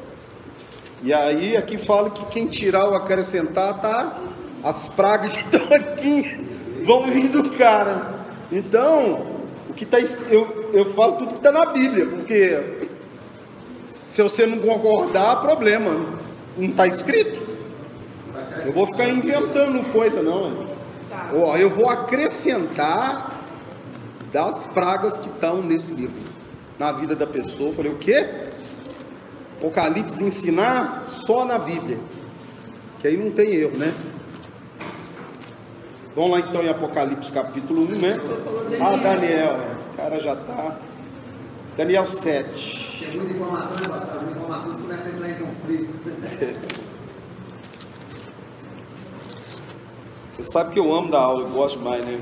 E aí aqui fala que quem tirar ou acrescentar, tá? As pragas que estão aqui vão vir do cara. Então, o que tá, eu falo tudo que está na Bíblia, porque se você não concordar, problema. Não está escrito. Eu vou ficar inventando coisa, não. Ó, eu vou acrescentar das pragas que estão nesse livro, na vida da pessoa. Eu falei, o quê? Apocalipse ensinar só na Bíblia, que aí não tem erro, né? Vamos lá então em Apocalipse capítulo 1, né? Daniel, o cara já está. Daniel 7. Tem muita informação, né, pastor? As informações começam a entrar em conflito. Você sabe que eu amo dar aula, eu gosto mais, né?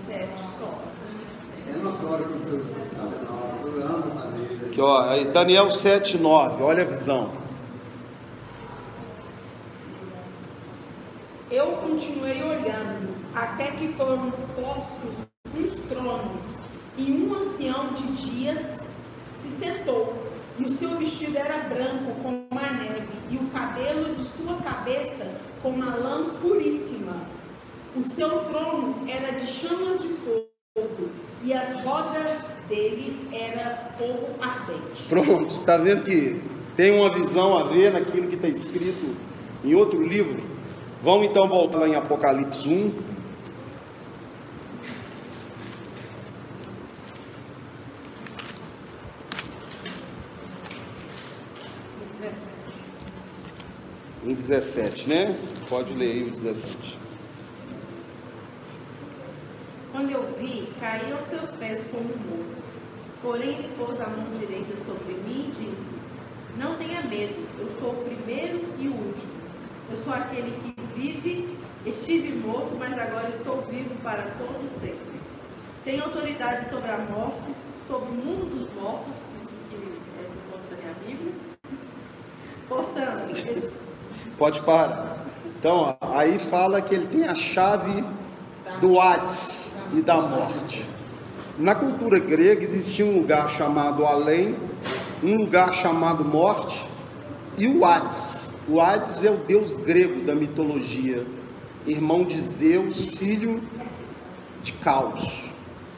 7 só. É notório que o senhor ama fazer isso. Aqui, ó, aí, Daniel 7:9, olha a visão. Eu continuei olhando, até que foram postos uns tronos, e um ancião de dias se sentou, e o seu vestido era branco como a neve, e o cabelo de sua cabeça como a lã puríssima. O seu trono era de chamas de fogo, e as rodas dele era fogo ardente. Pronto, está vendo que tem uma visão a ver naquilo que está escrito em outro livro? Vamos então voltar lá em Apocalipse 1. 17, né? Pode ler aí o 17. Quando eu vi, caí aos seus pés como morto. Porém, ele pôs a mão direita sobre mim e disse: não tenha medo, eu sou o primeiro e o último. Eu sou aquele que vive, estive morto, mas agora estou vivo para todo sempre. Tenho autoridade sobre a morte, sobre o mundo dos mortos, isso que é por conta da minha Bíblia. Portanto, Pode parar. Então, ó, aí fala que ele tem a chave do Hades e da morte. Na cultura grega existia um lugar chamado além, um lugar chamado morte e o Hades. O Hades é o deus grego da mitologia, irmão de Zeus, filho de Caos.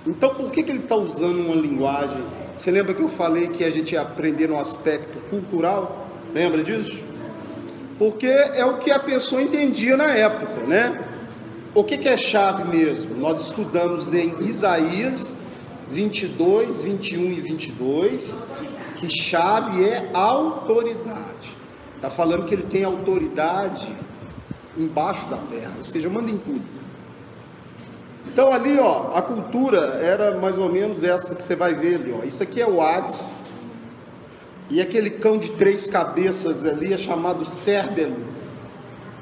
Então, por que ele está usando uma linguagem? Você lembra que eu falei que a gente ia aprender no aspecto cultural? Lembra disso? Porque é o que a pessoa entendia na época, né? O que é chave mesmo? Nós estudamos em Isaías 22, 21 e 22, que chave é autoridade. Está falando que ele tem autoridade embaixo da terra, ou seja, manda em tudo. Então ali, ó, a cultura era mais ou menos essa que você vai ver ali, ó. Isso aqui é o Hades, e aquele cão de 3 cabeças ali é chamado Cérbelo.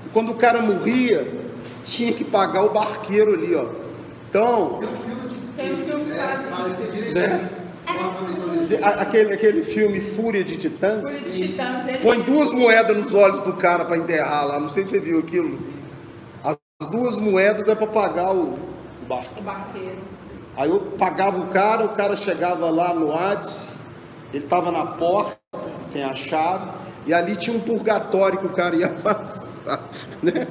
E quando o cara morria, tinha que pagar o barqueiro ali, ó. Então, Tem um filme que faz isso. né? Aquele filme Fúria de Titãs, Fúria de Titãs, ele- põe 2 moedas nos olhos do cara para enterrar lá, não sei se você viu aquilo. As 2 moedas é para pagar o barco. O barqueiro. Aí eu pagava o cara chegava lá no Hades, ele estava na porta, tem a chave, e ali tinha um purgatório que o cara ia passar, né?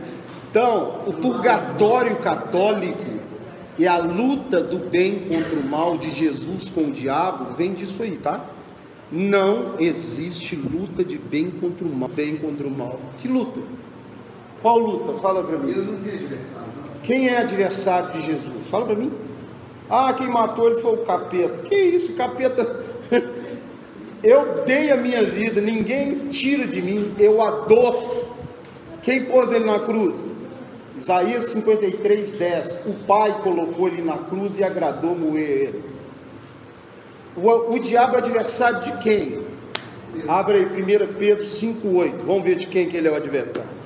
Então, o purgatório católico e a luta do bem contra o mal de Jesus com o diabo vem disso aí, tá? Não existe luta de bem contra o mal. Bem contra o mal. Que luta? Qual luta? Fala para mim. Deus não tem adversário, não. Quem é adversário de Jesus? Fala para mim. Ah, quem matou ele foi o capeta. Que isso, capeta? Eu dei a minha vida, ninguém tira de mim, eu a dou. Quem pôs ele na cruz? Isaías 53, 10. O Pai colocou ele na cruz e agradou moer ele. O diabo é adversário de quem? Abre aí 1 Pedro 5, 8. Vamos ver de quem que ele é o adversário.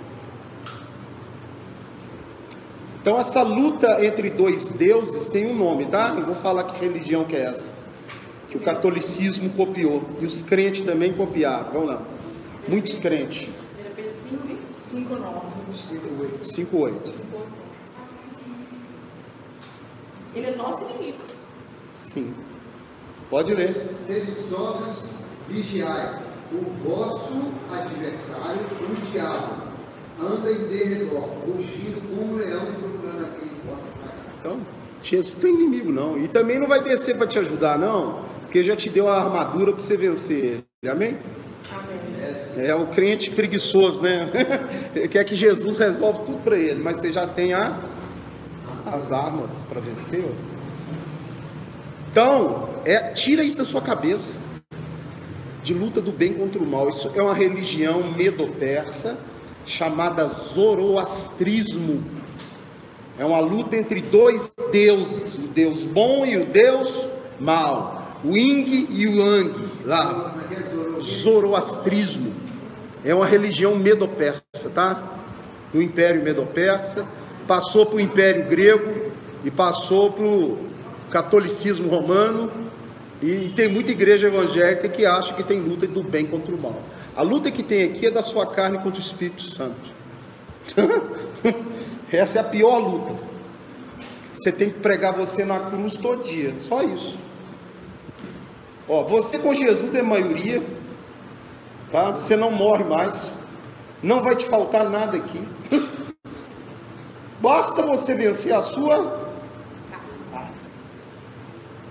Então essa luta entre 2 deuses tem um nome, tá? Eu vou falar que religião que é essa. Que o catolicismo copiou. E os crentes também copiaram. Vamos lá. Muitos crentes. 5:9. 5, 8. ele é nosso inimigo. Sim. Pode ler. Seres sóbrios, vigiai. O vosso adversário, o diabo, anda em derredor, rugindo como um leão e procurando a quem possa tragar. Então, Jesus não tem inimigo não. E também não vai descer para te ajudar não, porque já te deu a armadura para você vencer ele. Amém? É o crente preguiçoso, né? Quer que Jesus resolve tudo para ele, mas você já tem as armas para vencer. Então, tira isso da sua cabeça, de luta do bem contra o mal. Isso é uma religião medo-persa chamada zoroastrismo. É uma luta entre 2 deuses, o Deus bom e o Deus mau, o Yin e o Yang, lá. Zoroastrismo é uma religião medo-persa, tá? No Império Medo-Persa, passou para o Império Grego e passou para o catolicismo romano, e tem muita igreja evangélica que acha que tem luta do bem contra o mal. A luta que tem aqui é da sua carne contra o Espírito Santo. Essa é a pior luta. Você tem que pregar você na cruz todo dia, só isso. Ó, você com Jesus é maioria, tá? Você não morre mais, não vai te faltar nada aqui. Basta você vencer a sua carne.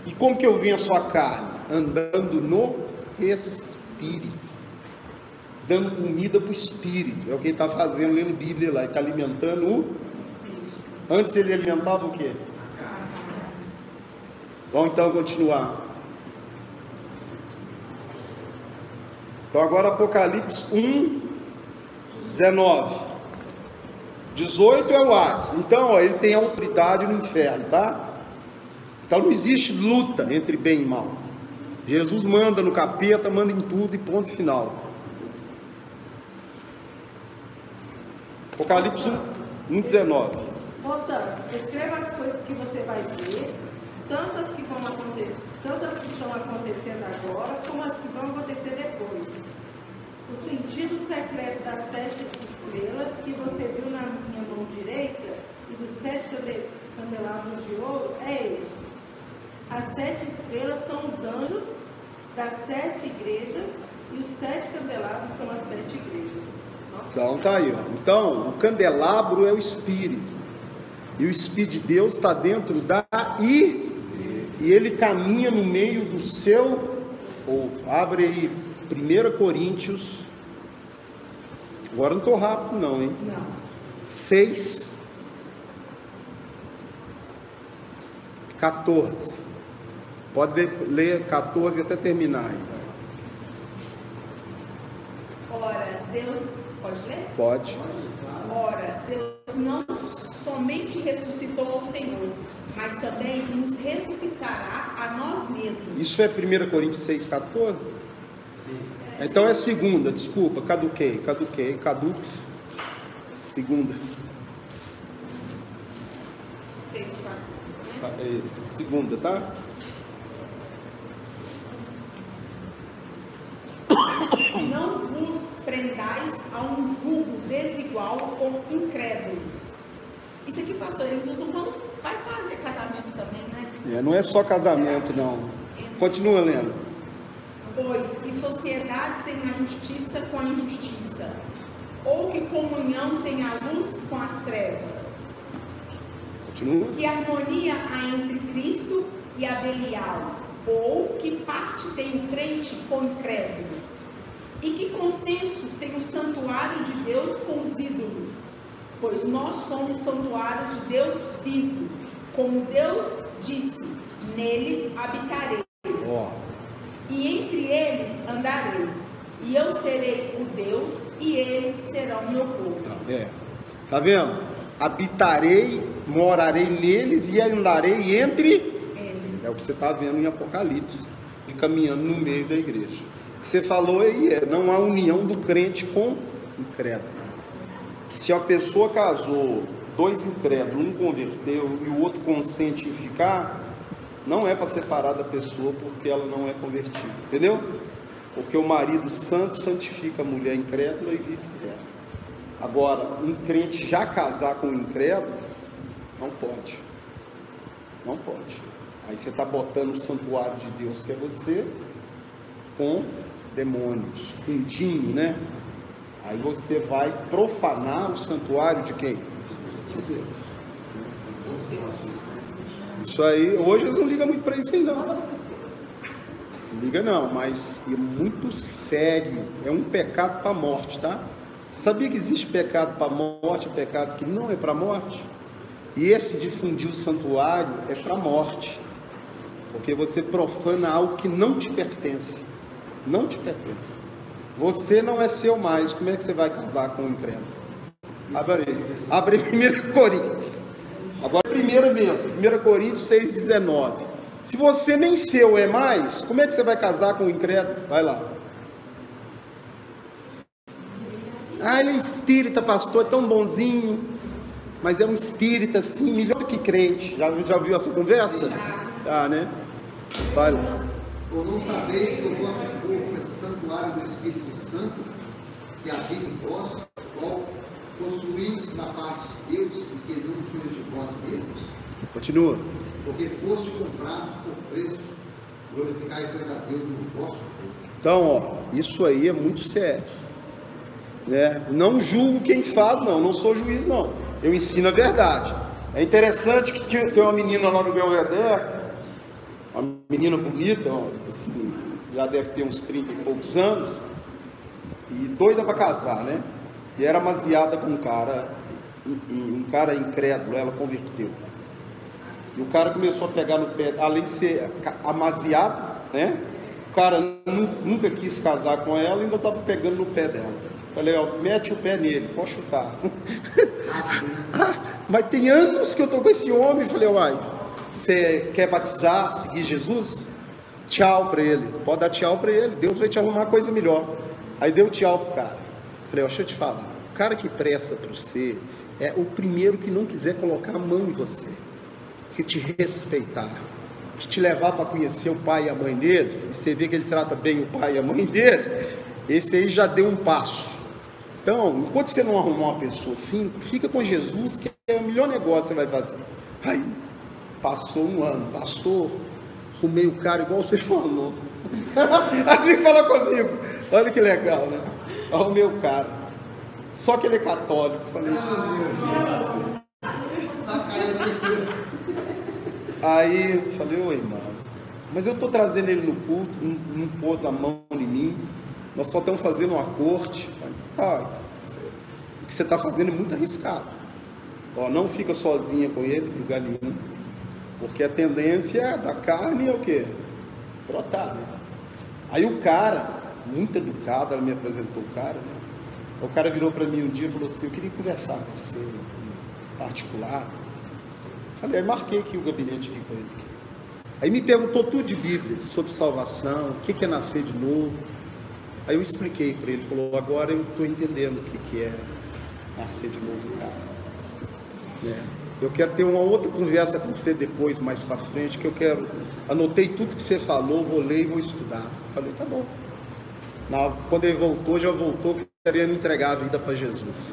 E como que eu venço a carne? Andando no Espírito, dando comida para o Espírito. É o que ele está fazendo lendo Bíblia lá, ele está alimentando o Espírito. Antes ele alimentava o quê? Vamos então continuar. Então agora Apocalipse 1, 19. 18 é o Hades. Então, ó, ele tem autoridade no inferno, tá? Então não existe luta entre bem e mal. Jesus manda no capeta, manda em tudo e ponto final. Apocalipse 1:19. Portanto, escreva as coisas que você vai ver, tantas que vão acontecer, tantas que estão acontecendo agora, como as que vão acontecer depois. O sentido secreto das 7 estrelas que você viu na minha mão direita e dos 7 candelabros de ouro é este. As 7 estrelas são os anjos das 7 igrejas e os 7 candelabros são as 7 igrejas. Então tá aí, ó. Então o candelabro é o Espírito. E o Espírito de Deus está dentro e ele caminha no meio do seu povo. Abre aí 1 Coríntios. Agora não estou rápido não, hein? Não. 6, 14. Pode ler 14 até terminar aí. Ora, Deus... Pode ler? Pode. Ora, Deus não somente ressuscitou ao Senhor, mas também nos ressuscitará a nós mesmos. Isso é 1 Coríntios 6, 14? Então é segunda, desculpa, caduquei, cadux, segunda. 6, 4, né? É isso, segunda, tá? Não vos prendais a um jugo desigual com incrédulos. Isso aqui, pastor, eles usam quando vai fazer casamento também, né? Não é só casamento, não. Continua lendo. Pois que sociedade tem a justiça com a injustiça? Ou que comunhão tem a luz com as trevas? Continua. Que harmonia há entre Cristo e a Belial? Ou que parte tem o crente com o incrédulo? E que consenso tem o santuário de Deus com os ídolos? Pois nós somos santuário de Deus vivo. Como Deus disse, neles habitarei. E entre eles andarei. E eu serei o Deus, e eles serão meu povo. Tá vendo? Habitarei, morarei neles e andarei entre eles. É o que você está vendo em Apocalipse. E caminhando no meio da igreja. O que você falou aí não há união do crente com o incrédulo. Se a pessoa casou, 2 incrédulos, um converteu e o outro consente em ficar, não é para separar da pessoa porque ela não é convertida, entendeu? Porque o marido santo santifica a mulher incrédula e vice-versa. Agora, um crente já casar com um incrédulo, não pode. Não pode. Aí você está botando o santuário de Deus, que é você, com demônios, fundinho, né? Aí você vai profanar o santuário de quem? De Deus. Isso aí, hoje eles não ligam muito para isso aí não. Não liga não, mas é muito sério. É um pecado para a morte, tá? Você sabia que existe pecado para a morte, pecado que não é para a morte? E esse de fundir o santuário é para a morte. Porque você profana algo que não te pertence. Não te pertence. Você não é seu mais. Como é que você vai casar com o incrédulo? Abre 1 Coríntios. Agora primeiro mesmo, 1 Coríntios 6,19. Se você nem seu é mais, como é que você vai casar com o incrédulo? Vai lá. Ah, ele é espírita, pastor, é tão bonzinho. Mas é um espírita assim, melhor do que crente. Já viu essa conversa? Tá, né? Vai lá. Ou não sabeis que o vosso corpo é santuário do Espírito Santo, que habita em vós, qual possuís da parte de Deus, e que não sois de vós mesmos? Continua. Porque foste comprados por preço, glorificai, pois, a Deus no vosso corpo. Então, ó, isso aí é muito sério. Né? Não julgo quem faz, não sou juiz, não. Eu ensino a verdade. É interessante que tem uma menina lá no Belvedere, uma menina bonita, assim, já deve ter uns 30 e poucos anos, e doida para casar, né? E era amaziada com um cara incrédulo, ela converteu. E o cara começou a pegar no pé, além de ser amaziado, né? O cara nunca quis casar com ela, ainda estava pegando no pé dela. Falei, ó, mete o pé nele, pode chutar. Mas tem anos que eu estou com esse homem. Falei, uai, você quer batizar, seguir Jesus? Tchau para ele, pode dar tchau para ele, Deus vai te arrumar coisa melhor. Aí deu tchau pro cara. Falei, ó, deixa eu te falar, o cara que presta para você é o primeiro que não quiser colocar a mão em você, que te respeitar, que te levar para conhecer o pai e a mãe dele, e você vê que ele trata bem o pai e a mãe dele, esse aí já deu um passo. Então, enquanto você não arrumar uma pessoa assim, fica com Jesus, que é o melhor negócio que você vai fazer. Aí, passou um ano, pastor, arrumei o cara igual você falou. Aí fala comigo, olha que legal, né? Arrumei o cara, só que ele é católico. Falei, aí falei, oi, mano, mas eu estou trazendo ele no culto, não pôs a mão em mim, nós só estamos fazendo uma corte. Tá, o que você está fazendo é muito arriscado. Ó, não fica sozinha com ele, em lugar nenhum, porque a tendência da carne é o quê? Brotar, né? Aí o cara, muito educado, ela me apresentou o cara, né? O cara virou para mim um dia e falou assim, eu queria conversar com você em particular. Falei, aí marquei aqui o gabinete aqui com ele. Aí me perguntou tudo de Bíblia, sobre salvação, o que é nascer de novo. Aí eu expliquei para ele, falou, agora eu estou entendendo o que é nascer de novo, cara. Eu quero ter uma outra conversa com você depois, mais para frente, que eu quero, anotei tudo que você falou, vou ler e vou estudar. Falei, tá bom. Quando ele voltou, já voltou querendo entregar a vida para Jesus.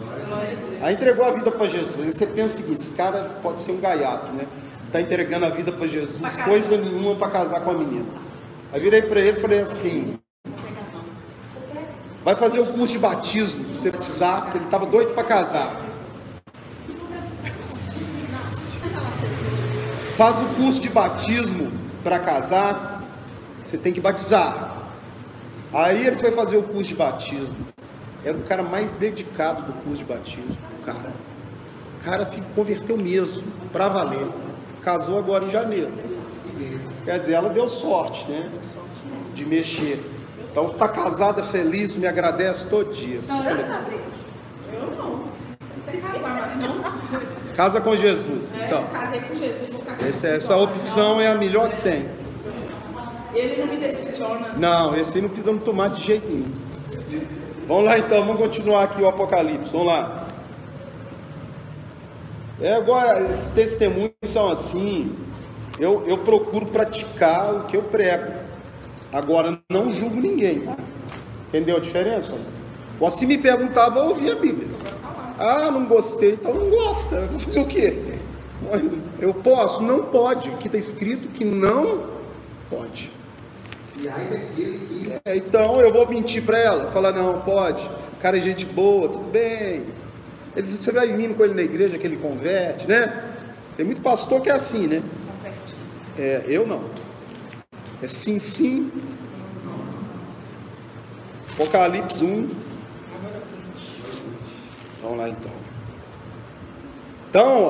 Aí entregou a vida para Jesus. Aí você pensa o seguinte, esse cara pode ser um gaiato, né? Está entregando a vida para Jesus, coisa nenhuma para casar com a menina. Aí virei para ele e falei assim, vai fazer o curso de batismo, para você batizar, porque ele estava doido para casar. Faz o curso de batismo para casar, você tem que batizar. Aí ele foi fazer o curso de batismo. Era o cara mais dedicado do curso de batismo. O cara converteu mesmo, para valer. Casou agora em janeiro. Quer dizer, ela deu sorte, né? De mexer. Então está casada, feliz, me agradece todo dia. Não, eu não sabia. Eu não. Não tem que casar, não. Casa com Jesus. Então, eu casei com Jesus, vou casar com essa opção é a melhor que tem. Ele não me decepciona. Não, esse aí não precisamos tomar de jeito nenhum. Vamos lá então, vamos continuar aqui o Apocalipse. Vamos lá. Agora, esses testemunhos são assim. Eu procuro praticar o que eu prego. Agora, não julgo ninguém, tá? Entendeu a diferença? Ou se me perguntava, eu ouvia a Bíblia. Ah, não gostei, então não gosta. Eu vou fazer o quê? Eu posso? Não pode. Aqui está escrito que não pode. E aí daquele que... Então eu vou mentir para ela, falar, não, pode. O cara é gente boa, tudo bem. Você vai vindo com ele na igreja que ele converte, né? Tem muito pastor que é assim, né? Converte. Eu não. É sim, sim. Apocalipse 1. Vamos lá então. Então,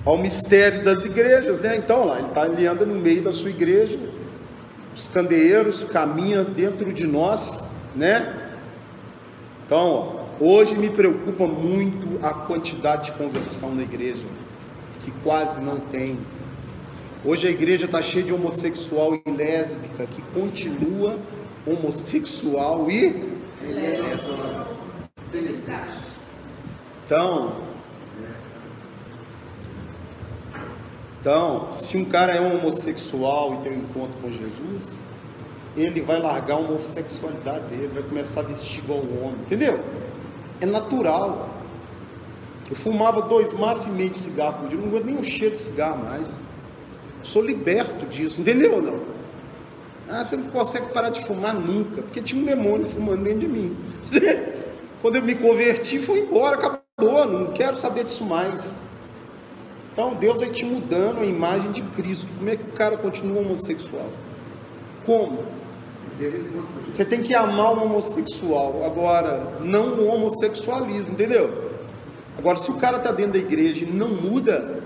ó, ao mistério das igrejas, né? Então, lá, ele anda no meio da sua igreja, os candeeiros caminham dentro de nós, né? Então, ó, hoje me preocupa muito a quantidade de conversão na igreja, que quase não tem. Hoje a igreja está cheia de homossexual e lésbica, que continua homossexual e lésbica. Então, se um cara é homossexual e tem um encontro com Jesus, ele vai largar a homossexualidade dele, vai começar a vestir igual o homem, entendeu? É natural. Eu fumava 2 maços e meio de cigarro por dia, não aguento nem o cheiro de cigarro mais. Eu sou liberto disso, entendeu ou não? Ah, você não consegue parar de fumar nunca, porque tinha um demônio fumando dentro de mim. Quando eu me converti, foi embora, acabou, não quero saber disso mais. Então Deus vai te mudando a imagem de Cristo. Como é que o cara continua homossexual? Como? Você tem que amar o homossexual, agora, não o homossexualismo, entendeu? Agora, se o cara está dentro da igreja e não muda,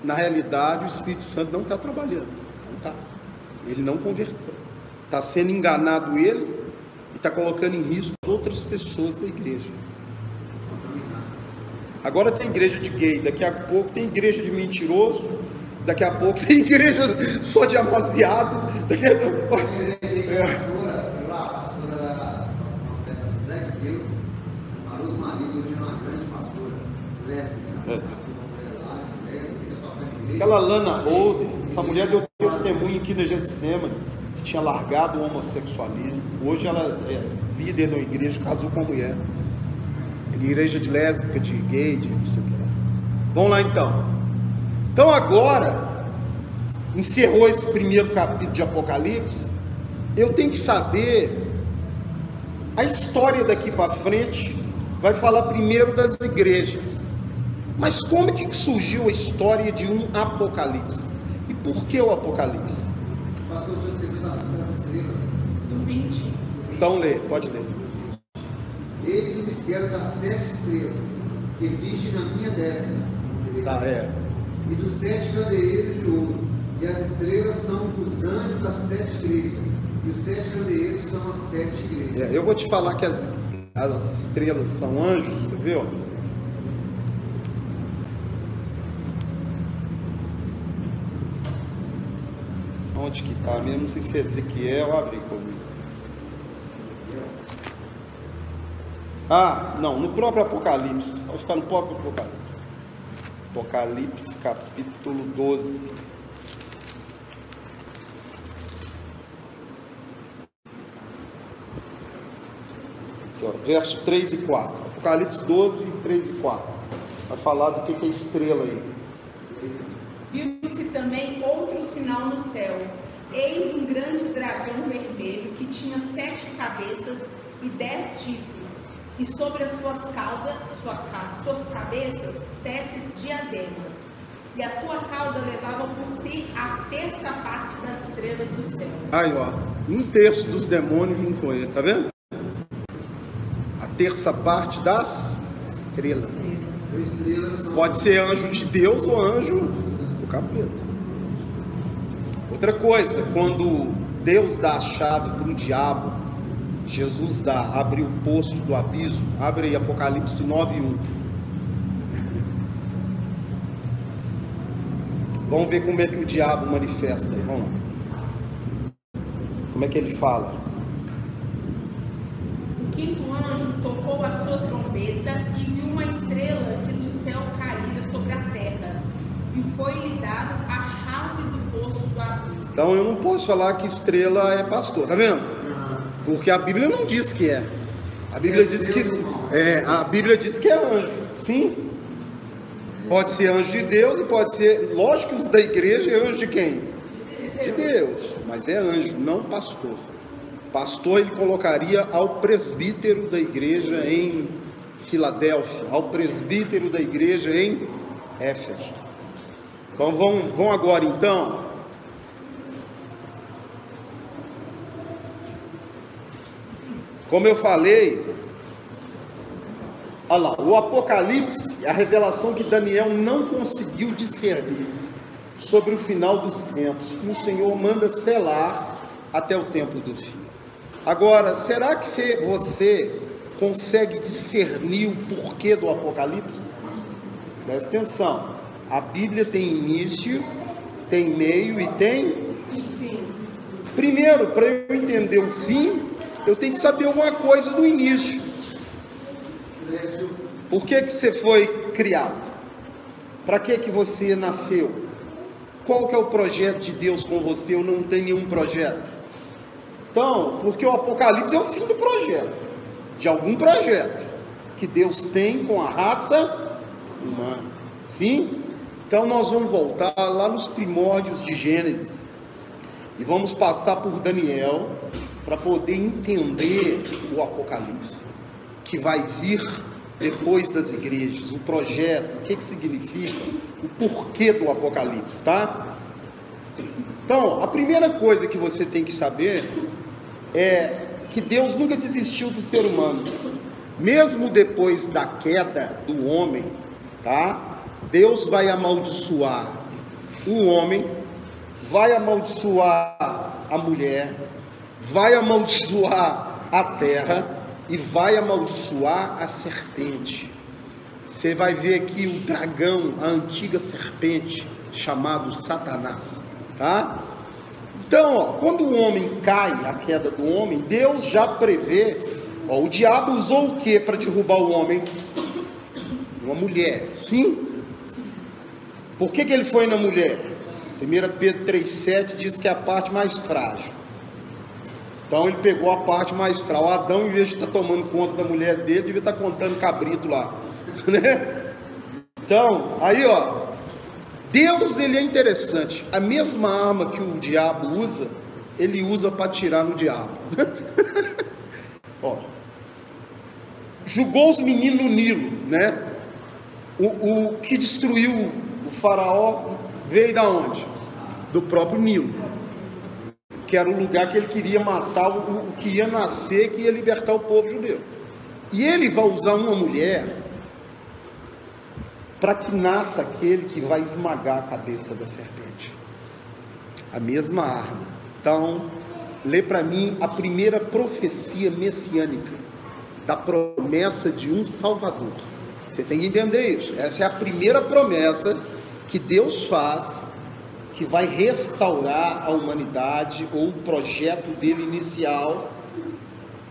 na realidade o Espírito Santo não está trabalhando, não está. Ele não converteu, está sendo enganado ele e está colocando em risco outras pessoas da igreja. Agora tem igreja de gay, daqui a pouco tem igreja de mentiroso, daqui a pouco tem igreja só de amaziado, daqui a pouco... A pastora da Cidade de Deus separou do marido, hoje é uma grande pastora lésbica. Aquela Lana Holder, essa mulher deu testemunho aqui na Getsemane, que tinha largado o homossexualismo. Hoje ela é líder na igreja, casou com a mulher. Igreja de lésbica, de gay, de não sei o que. Vamos lá então. Então agora, encerrou esse primeiro capítulo de Apocalipse, eu tenho que saber a história daqui para frente. Vai falar primeiro das igrejas. Mas como que surgiu a história de um Apocalipse? E por que o Apocalipse? Pastor, eu esqueci das estrelas. Do 20. Então lê, pode ler. Eis o mistério das 7 estrelas, que viste na minha destra, Tá, e dos 7 candeeiros de ouro. E as estrelas são os anjos das 7 igrejas, e os 7 candeeiros são as 7 igrejas. Eu vou te falar que as estrelas são anjos, você viu? Onde que está mesmo? Não sei se é Ezequiel, abre comigo. Ah, não, no próprio Apocalipse. Pode ficar no próprio Apocalipse. Apocalipse, capítulo 12. Aqui, ó, verso 3 e 4. Apocalipse 12, 3 e 4. Vai falar do que é estrela aí. Viu-se também outro sinal no céu. Eis um grande dragão vermelho que tinha 7 cabeças e 10 chifres, e sobre as suas cabeças 7 diademas. E a sua cauda levava por si a terça parte das estrelas do céu. Aí, ó, 1/3 dos demônios junto com ele, tá vendo? A terça parte das estrelas. Pode ser anjo de Deus ou anjo do capeta. Outra coisa, quando Deus dá a chave para o diabo, Jesus abre o poço do abismo. Abre aí Apocalipse 9:1. Vamos ver como é que o diabo manifesta aí, vamos lá. Como é que ele fala? O quinto anjo tocou a sua trombeta e viu uma estrela que do céu caíra sobre a terra, e foi-lhe dado a chave do poço do abismo. Então eu não posso falar que estrela é pastor, tá vendo? Porque a Bíblia não diz que é. A Bíblia diz que a Bíblia diz que é anjo. Sim. Pode ser anjo de Deus e pode ser, lógico que os da igreja é anjo de quem? De Deus. Mas é anjo, não pastor. Pastor ele colocaria ao presbítero da igreja em Filadélfia, ao presbítero da igreja em Éfeso. Então vão agora então. Como eu falei, olha lá, o Apocalipse é a revelação que Daniel não conseguiu discernir sobre o final dos tempos, que o Senhor manda selar até o tempo do fim. Agora, será que você consegue discernir o porquê do Apocalipse? Presta atenção, a Bíblia tem início, tem meio e tem fim. Primeiro, para eu entender o fim, eu tenho que saber alguma coisa do início. Por que você foi criado? Para que você nasceu? Qual que é o projeto de Deus com você? Eu não tenho nenhum projeto. Então, porque o Apocalipse é o fim do projeto, de algum projeto que Deus tem com a raça humana. Sim? Então nós vamos voltar lá nos primórdios de Gênesis e vamos passar por Daniel para poder entender o Apocalipse, que vai vir depois das igrejas, o projeto, o que significa, o porquê do Apocalipse, tá? Então, a primeira coisa que você tem que saber é que Deus nunca desistiu do ser humano, mesmo depois da queda do homem, tá? Deus vai amaldiçoar o homem, vai amaldiçoar a mulher, vai amaldiçoar a terra e vai amaldiçoar a serpente. Você vai ver aqui o dragão, a antiga serpente, chamado Satanás, tá? Então, ó, quando o homem cai, a queda do homem, Deus já prevê, ó, o diabo usou o que para derrubar o homem? Uma mulher, sim? Por que ele foi na mulher? 1 Pedro 3,7 diz que é a parte mais frágil. Então ele pegou a parte mais frágil. O Adão, em vez de estar tomando conta da mulher dele, devia estar contando cabrito lá, né? Então, aí ó, Deus, ele é interessante. A mesma arma que o diabo usa, ele usa para atirar no diabo. Ó, julgou os meninos no Nilo, né? O que destruiu o faraó veio da onde? Do próprio Nilo, que era o lugar que ele queria matar o que ia nascer, que ia libertar o povo judeu. E ele vai usar uma mulher para que nasça aquele que vai esmagar a cabeça da serpente. A mesma arma. Então, lê para mim a primeira profecia messiânica da promessa de um Salvador. Você tem que entender isso. Essa é a primeira promessa que Deus faz, que vai restaurar a humanidade, ou o projeto dele inicial,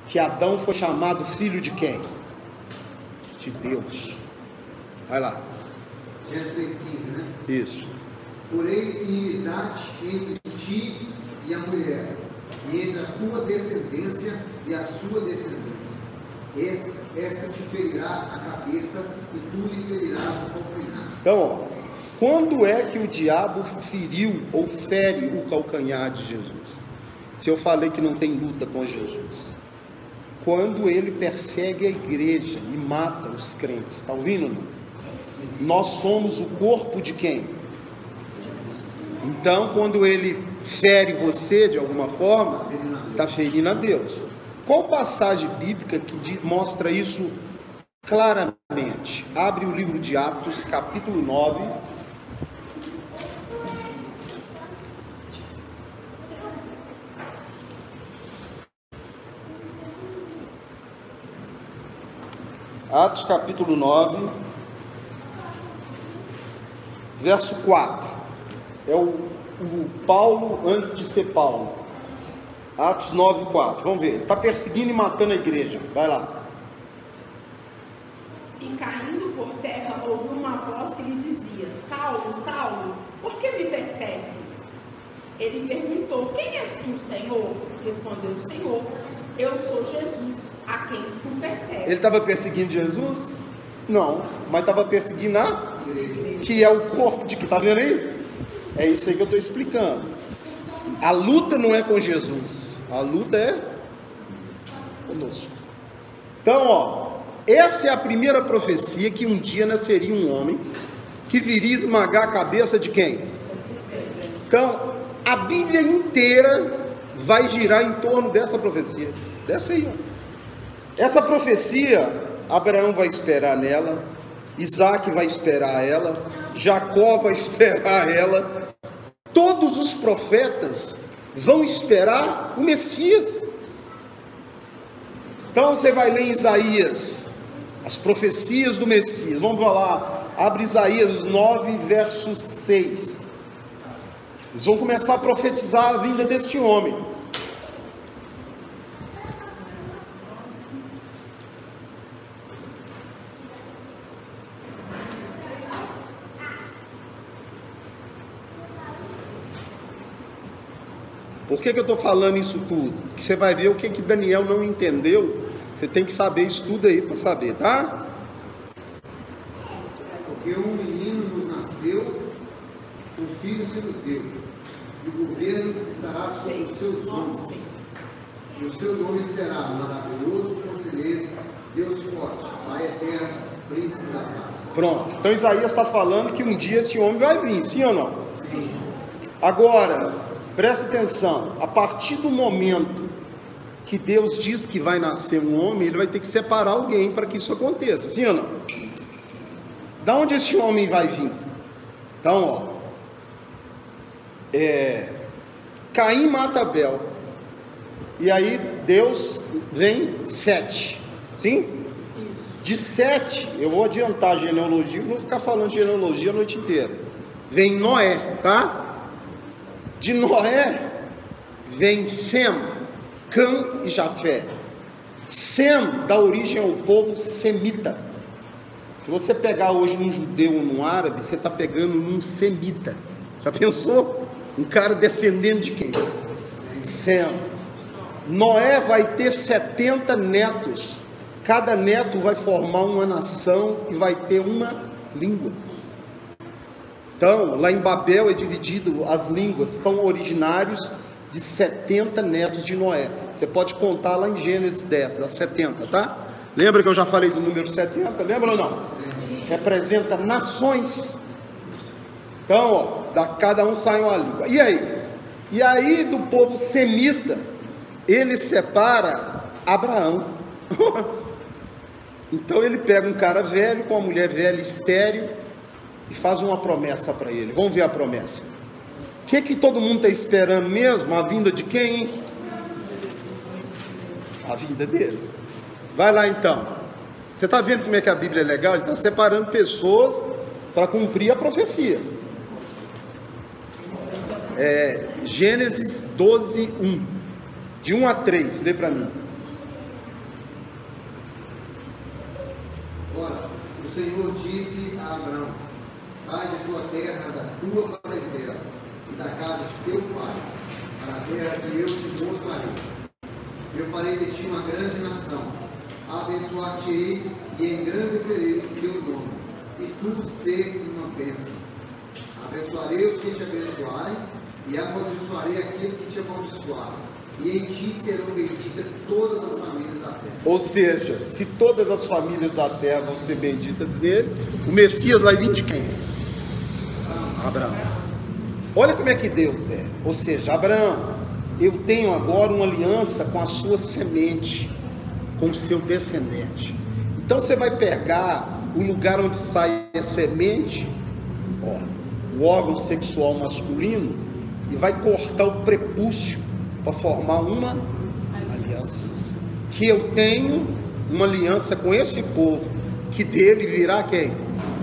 que Adão foi chamado filho de quem? De Deus. Vai lá. Gênesis 3,15, né? Isso. Porém, inimizade entre ti e a mulher, e entre a tua descendência e a sua descendência. Esta te ferirá a cabeça e tu lhe ferirás o calcanhar. Então, ó, quando é que o diabo feriu ou fere o calcanhar de Jesus? Se eu falei que não tem luta com Jesus. Quando ele persegue a igreja e mata os crentes. Está ouvindo? Não? Nós somos o corpo de quem? Então, quando ele fere você de alguma forma, está ferindo a Deus. Qual passagem bíblica que mostra isso claramente? Abre o livro de Atos, capítulo 9. Atos, capítulo 9, verso 4. É o Paulo antes de ser Paulo. Atos 9, 4. Vamos ver. Ele está perseguindo e matando a igreja. Vai lá. E caindo por terra, ouviu uma voz que lhe dizia: Saulo, Saulo, por que me persegues? Ele perguntou: Quem és tu, Senhor? Respondeu o Senhor: Eu sou Jesus, a quem tu persegues. Ele estava perseguindo Jesus? Não, mas estava perseguindo a que é o corpo de que está vendo aí? É isso aí que eu estou explicando. A luta não é com Jesus, a luta é conosco. Então, ó, essa é a primeira profecia, que um dia nasceria um homem que viria esmagar a cabeça de quem? Então, a Bíblia inteira vai girar em torno dessa profecia. Dessa aí, ó. Essa profecia, Abraão vai esperar nela, Isaac vai esperar ela, Jacó vai esperar ela, todos os profetas vão esperar o Messias. Então você vai ler em Isaías, as profecias do Messias. Vamos lá, abre Isaías 9, verso 6. Eles vão começar a profetizar a vinda desse homem. Por que eu estou falando isso tudo? Porque você vai ver o que Daniel não entendeu. Você tem que saber isso tudo aí para saber, tá? Porque um menino nos nasceu, um filho se nos deu, e o governo estará sobre os seus ombros. E o seu nome será Maravilhoso Conselheiro, Deus Forte, Pai Eterno, Príncipe da Paz. Pronto. Então Isaías está falando que um dia esse homem vai vir, sim ou não? Sim. Agora, presta atenção, a partir do momento que Deus diz que vai nascer um homem, ele vai ter que separar alguém para que isso aconteça, sim ou não? Da onde esse homem vai vir? Então, ó, Caim mata Abel, e aí Deus vem 7, sim? De 7, eu vou adiantar a genealogia, não vou ficar falando de genealogia a noite inteira. Vem Noé, tá? De Noé vem Sem, Cã e Jafé. Sem dá origem ao povo semita. Se você pegar hoje num judeu ou num árabe, você está pegando num semita. Já pensou? Um cara descendente de quem? Sem. Noé vai ter 70 netos. Cada neto vai formar uma nação e vai ter uma língua. Então, lá em Babel é dividido, as línguas são originários de 70 netos de Noé. Você pode contar lá em Gênesis 10, das 70, tá? Lembra que eu já falei do número 70? Lembra ou não? Representa nações. Então, ó, da cada um sai uma língua. E aí? E aí do povo semita, ele separa Abraão. Então ele pega um cara velho com uma mulher velha, estéril, e faz uma promessa para ele. Vamos ver a promessa. O que todo mundo está esperando mesmo? A vinda de quem, hein? A vinda dele. Vai lá então. Você está vendo como é que a Bíblia é legal? Ele está separando pessoas para cumprir a profecia. Gênesis 12, 1. De 1 a 3, lê para mim. Ora, o Senhor disse a Abraão: sai de tua terra, da tua parentela e da casa de teu pai, para a terra que eu te mostrarei. Eu farei de ti uma grande nação, abençoar-te-ei e engrandecerei o teu nome, e tu ser uma bênção. Abençoarei os que te abençoarem, e amaldiçoarei aquele que te amaldiçoar, e em ti serão benditas todas as famílias da terra. Ou seja, se todas as famílias da terra vão ser benditas nele, o Messias vai vir de quem? Abraão. Olha como é que Deus é. Ou seja, Abraão, eu tenho agora uma aliança com a sua semente, com o seu descendente. Então você vai pegar o lugar onde sai a semente, ó, o órgão sexual masculino, e vai cortar o prepúcio para formar uma aliança. Que eu tenho uma aliança com esse povo, que dele virá quem?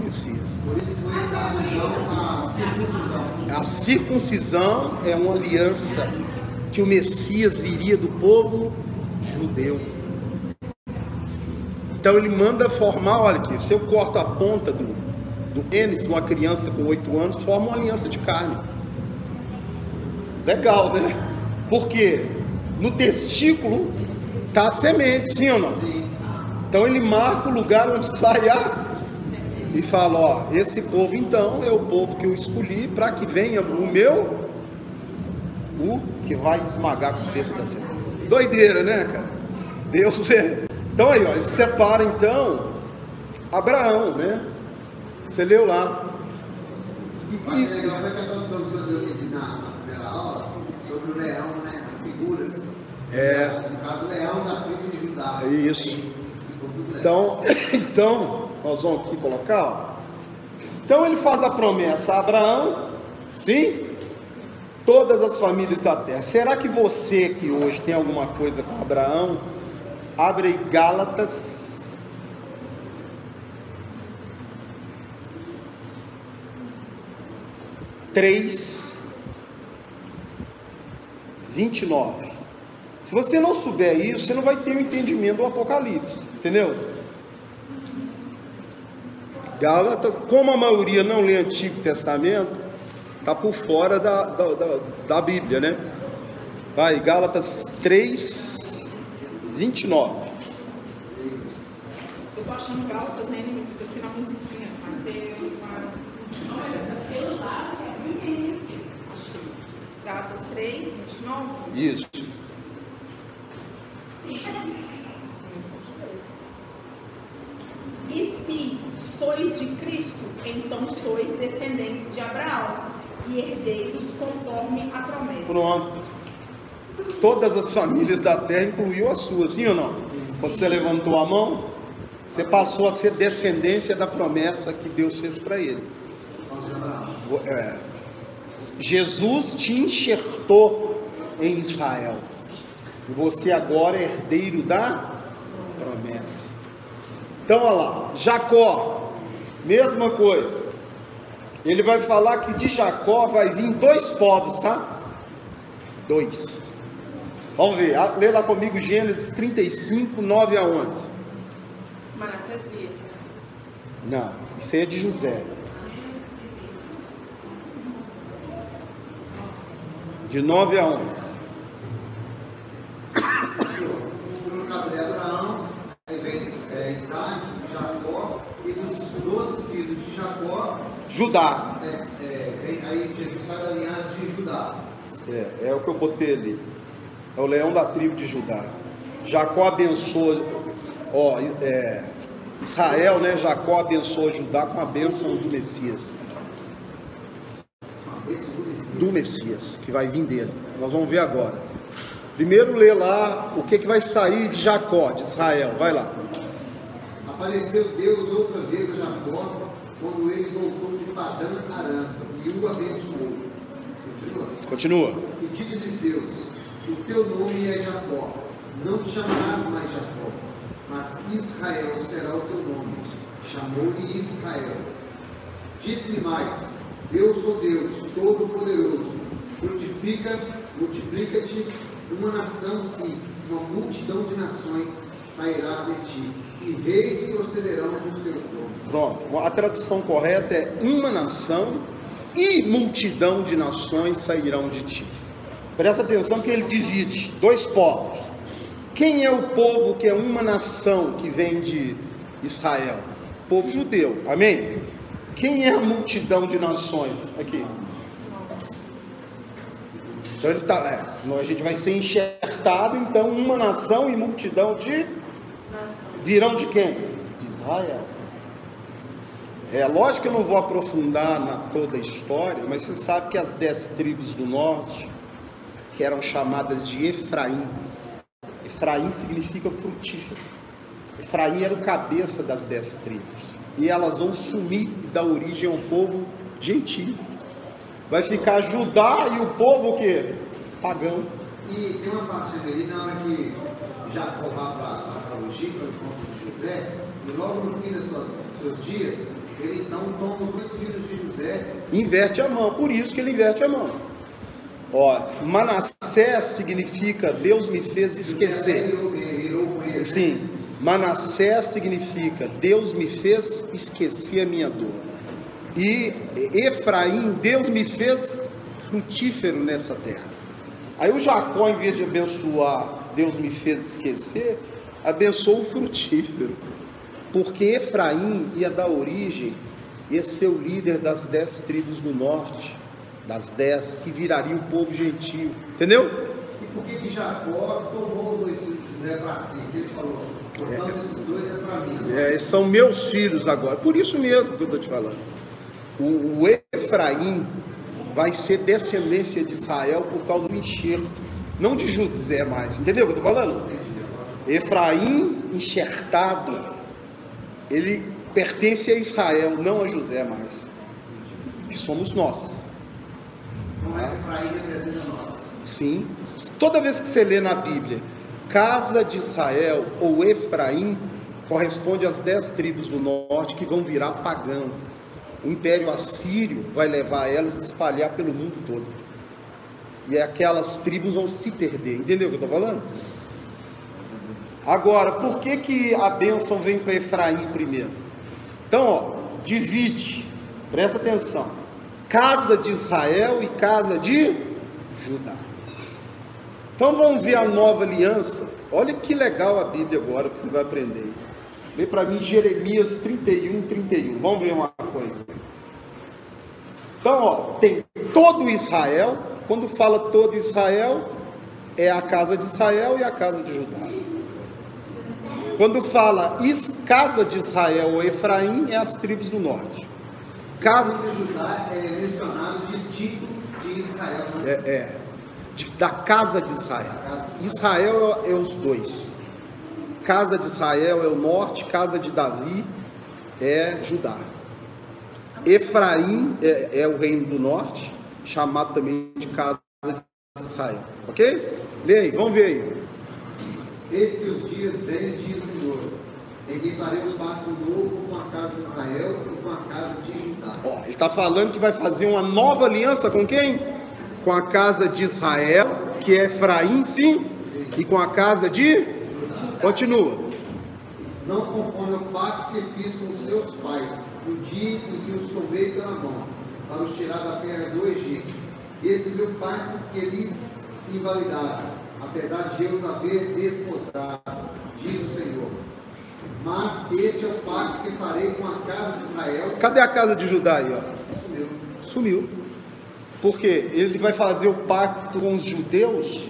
Messias. Por isso foi dado então a circuncisão. A circuncisão é uma aliança que o Messias viria do povo judeu. Então ele manda formar, olha aqui, se eu corto a ponta do pênis de uma criança com 8 anos, forma uma aliança de carne. Legal, né? Porque no testículo está a semente, sim ou não? Então ele marca o lugar onde sai e fala, ó, esse povo então é o povo que eu escolhi para que venha o que vai esmagar a cabeça da semente. Doideira, né, cara? Deus é. Então aí, ó, ele separa então Abraão, né? Você leu lá. Mas legal foi que a tradução que o senhor deu aqui na primeira aula sobre o leão, né? As figuras. No caso, o leão da tribo de Judá. Isso. Então, nós vamos aqui colocar, ó. Então ele faz a promessa a Abraão, sim? Todas as famílias da terra. Será que você que hoje tem alguma coisa com Abraão? Abre aí Gálatas 3:29. Se você não souber isso, você não vai ter o entendimento do Apocalipse, entendeu? Gálatas, como a maioria não lê Antigo Testamento, está por fora da Bíblia, né? Vai, Gálatas 3:29. Eu tô achando Gálatas ainda, me fica aqui na musiquinha. Gálatas 3:29. Isso. E se sois de Cristo, então sois descendentes de Abraão e herdeiros conforme a promessa. Pronto. Todas as famílias da terra, incluiu a sua, sim ou não? Quando você levantou a mão, você passou a ser descendência da promessa que Deus fez para ele. Jesus te enxertou em Israel. E você agora é herdeiro da promessa. Então, olha lá, Jacó, mesma coisa. Ele vai falar que de Jacó vai vir 2 povos, tá? 2. Vamos ver, lê lá comigo Gênesis 35, 9 a 11. Manassés ia. Não, isso aí é de José. De 9 a 11. No caso de Abraão, aí vem Isaac, Jacó, e dos 12 filhos de Jacó, Judá. aí Jesus sai da linhagem de Judá. É o que eu botei ali. É o leão da tribo de Judá. Jacó abençoa, Israel, né? Jacó abençoa Judá com a bênção do Messias. Do Messias, que vai vir dele. Nós vamos ver agora. Primeiro lê lá o que vai sair de Jacó, de Israel. Vai lá. Apareceu Deus outra vez a Jacó, quando ele voltou de Padã Arã, e o abençoou. Continua. E disse-lhes Deus: o teu nome é Jacó, não te chamarás mais Jacó, mas Israel será o teu nome. Chamou-lhe Israel. Disse-lhe mais: eu sou Deus Todo-Poderoso, multiplica-te uma nação, sim, uma multidão de nações sairá de ti, e reis procederão dos teus nomes. Pronto, a tradução correta é uma nação e multidão de nações sairão de ti. Presta atenção que ele divide 2 povos. Quem é o povo que é uma nação que vem de Israel? O povo judeu, amém? Quem é a multidão de nações? Aqui. Então ele tá, a gente vai ser enxertado, então uma nação e multidão de virão de quem? De Israel. Lógico que eu não vou aprofundar na toda a história, mas você sabe que as 10 tribos do norte, que eram chamadas de Efraim. Efraim significa frutífero. Efraim era o cabeça das 10 tribos. E elas vão sumir e dar origem ao povo gentil. Vai ficar Judá e o povo o quê? Pagão. E tem uma parte ali, na hora que Jacó vai para o Egito, no encontro de José, e logo no fim dos seus dias, ele então toma os 2 filhos de José. Inverte a mão, por isso que ele inverte a mão. Manassés significa Deus me fez esquecer. Sim, Manassés significa Deus me fez esquecer a minha dor. E Efraim, Deus me fez frutífero nessa terra. Aí o Jacó, em vez de abençoar Deus me fez esquecer, abençoou o frutífero. Porque Efraim ia dar origem, ia ser o líder das 10 tribos do norte, das 10 que viraria o povo gentil, entendeu? E por que Jacó tomou os 2 filhos de José para si? Que ele falou, portanto esses 2 é para mim. São meus filhos agora, por isso mesmo que eu estou te falando. O Efraim vai ser descendência de Israel por causa do enxerto, não de José mais, entendeu o que eu estou falando? Efraim enxertado, ele pertence a Israel, não a José mais, que somos nós. Não é que Efraim representa nós. Sim, toda vez que você lê na Bíblia, casa de Israel ou Efraim, corresponde às 10 tribos do norte que vão virar pagão. O Império Assírio vai levar elas a espalhar pelo mundo todo. E aquelas tribos vão se perder, entendeu o que eu estou falando? Agora, por que a bênção vem para Efraim primeiro? Então, divide, presta atenção, casa de Israel e casa de Judá. Então vamos ver a nova aliança. Olha que legal a Bíblia agora, que você vai aprender. Lê para mim Jeremias 31, 31, vamos ver uma coisa. Então, tem todo Israel. Quando fala todo Israel, é a casa de Israel e a casa de Judá. Quando fala casa de Israel ou Efraim, é as tribos do norte. Casa de Judá é mencionado distinto de Israel. Né? Da casa de Israel. Israel é os 2. Casa de Israel é o norte, casa de Davi é Judá. Efraim é o reino do norte, chamado também de casa de Israel. Ok? Lê aí, vamos ver aí. Eis que os dias vêm, diz o Senhor, em que farei um pacto novo com a casa de Israel e com a casa de Judá. Ó, ele está falando que vai fazer uma nova aliança com quem? Com a casa de Israel, que é Efraim, sim, e com a casa de... Continua. Não conforme ao pacto que fiz com os seus pais, no dia em que os tomei pela mão, para os tirar da terra do Egito. Esse meu pacto que eles invalidaram, apesar de eu os haver desposado, diz o Senhor. Mas este é o pacto que farei com a casa de Israel. Cadê a casa de Judá aí, ó? Sumiu. Por quê? Ele vai fazer o pacto com os judeus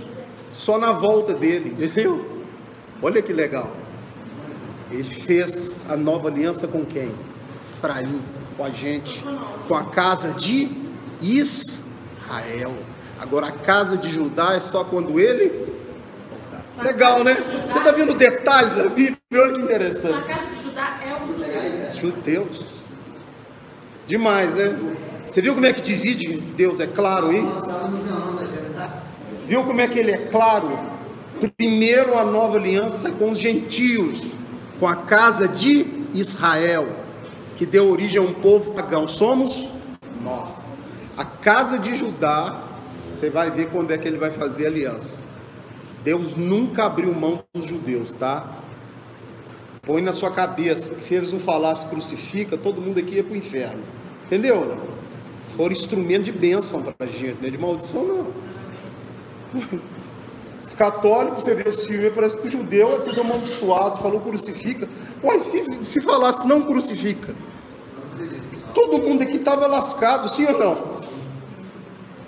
só na volta dele, entendeu? Olha que legal. Ele fez a nova aliança com quem? Efraim, com a gente, com a casa de Israel. Agora a casa de Judá é só quando ele voltar. Legal, né? Você está vendo o detalhe da Bíblia? Olha que interessante. A casa de Judá é os judeus. Judeus. Demais, né? Você viu como é que divide Deus, é claro aí? Viu como é que ele é claro? Primeiro a nova aliança com os gentios, com a casa de Israel, que deu origem a um povo pagão. Somos nós. A casa de Judá, você vai ver quando é que ele vai fazer aliança. Deus nunca abriu mão dos judeus, tá? Põe na sua cabeça que se eles não falassem crucifica, todo mundo aqui ia para o inferno. Entendeu? Foram instrumento de bênção para a gente, não é de maldição não. Os católicos, você vê os filmes, parece que o judeu é tudo amaldiçoado, falou crucifica. Pô, se falasse não crucifica, todo mundo aqui estava lascado, sim ou não?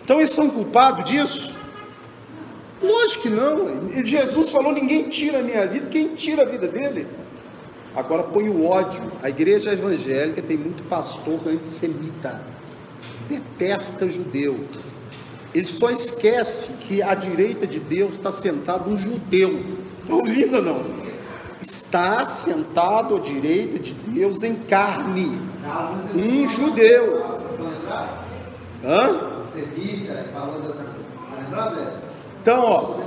Então eles são culpados disso? Lógico que não. Jesus falou, ninguém tira a minha vida, quem tira a vida dele? Agora põe o ódio. A igreja evangélica tem muito pastor antissemita, detesta judeu. Ele só esquece que à direita de Deus está sentado um judeu. Está ouvindo ou não? Está sentado à direita de Deus em carne, um judeu. Hã? Então, ó,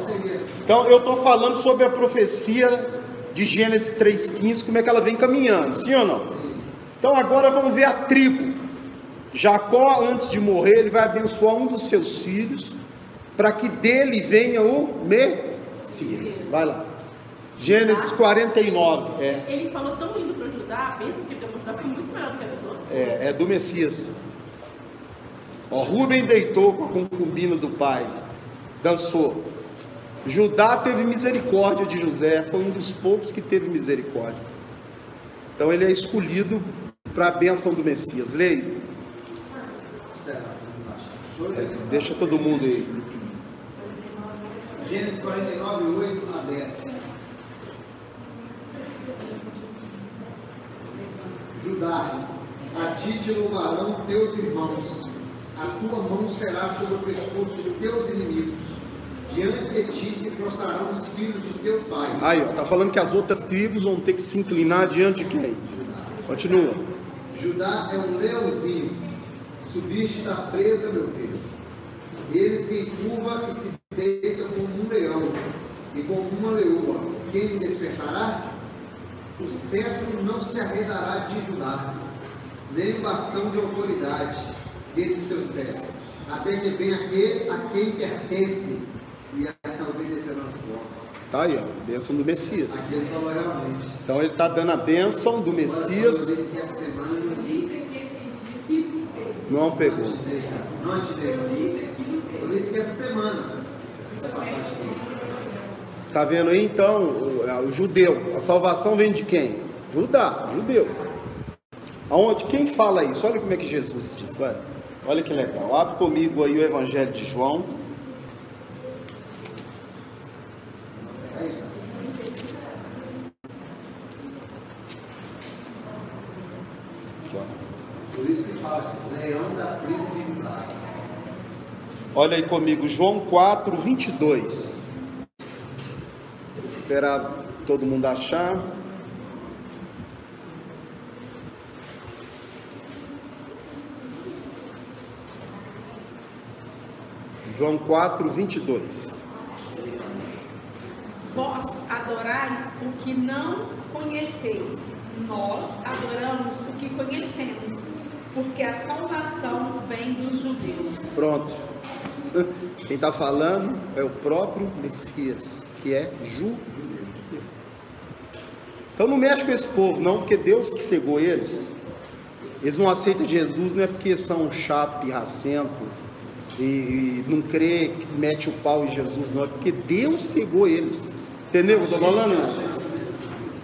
então eu estou falando sobre a profecia de Gênesis 3,15, como é que ela vem caminhando, sim ou não? Então agora vamos ver a tribo. Jacó, antes de morrer, ele vai abençoar um dos seus filhos, para que dele venha o Messias. Vai lá. Gênesis 49. Ele falou tão lindo para Judá, pensa que Judá foi muito melhor do que as pessoas. É do Messias. Ó, Rubem deitou com a concubina do pai, dançou. Judá teve misericórdia de José, foi um dos poucos que teve misericórdia. Então ele é escolhido para a bênção do Messias. Leia. Deixa todo mundo aí. Gênesis 49, 8 a 10. Judá, a ti te louvarão teus irmãos, a tua mão será sobre o pescoço de teus inimigos, diante de ti se prostrarão os filhos de teu pai. Aí, ó, tá falando que as outras tribos vão ter que se inclinar diante de quem? Judá. Continua. Judá é um leãozinho, subiste da presa, meu filho. Ele se encurva e se deita como um leão, e como uma leoa. Quem lhe despertará? O cetro não se arredará de Judá, nem o bastão de autoridade dentro de seus pés, até que venha aquele a quem pertence, e obedecerão as portas. Tá aí, ó, bênção do Messias. Aqui ele falou realmente. Então ele está dando a bênção do Messias. Não pegou. Não te dei. Eu disse que essa semana. Essa passagem aqui. Está vendo aí então? O judeu. A salvação vem de quem? Judá, judeu. Aonde? Quem fala isso? Olha como é que Jesus diz. Olha que legal. Abre comigo aí o Evangelho de João. Por isso que fala assim, leão da tribo de Judá. Olha aí comigo, João 4, 22. Vou esperar todo mundo achar. João 4, 22. Vós adorais o que não conheceis, nós adoramos o que conhecemos, porque a salvação vem dos judeus. Pronto. Quem está falando é o próprio Messias, que é judeu. Então não mexe com esse povo não, porque Deus que cegou eles. Eles não aceitam Jesus, não é porque são chato, pirracento e não crê, mete o pau em Jesus, não, é porque Deus cegou eles. Entendeu o que eu estou falando?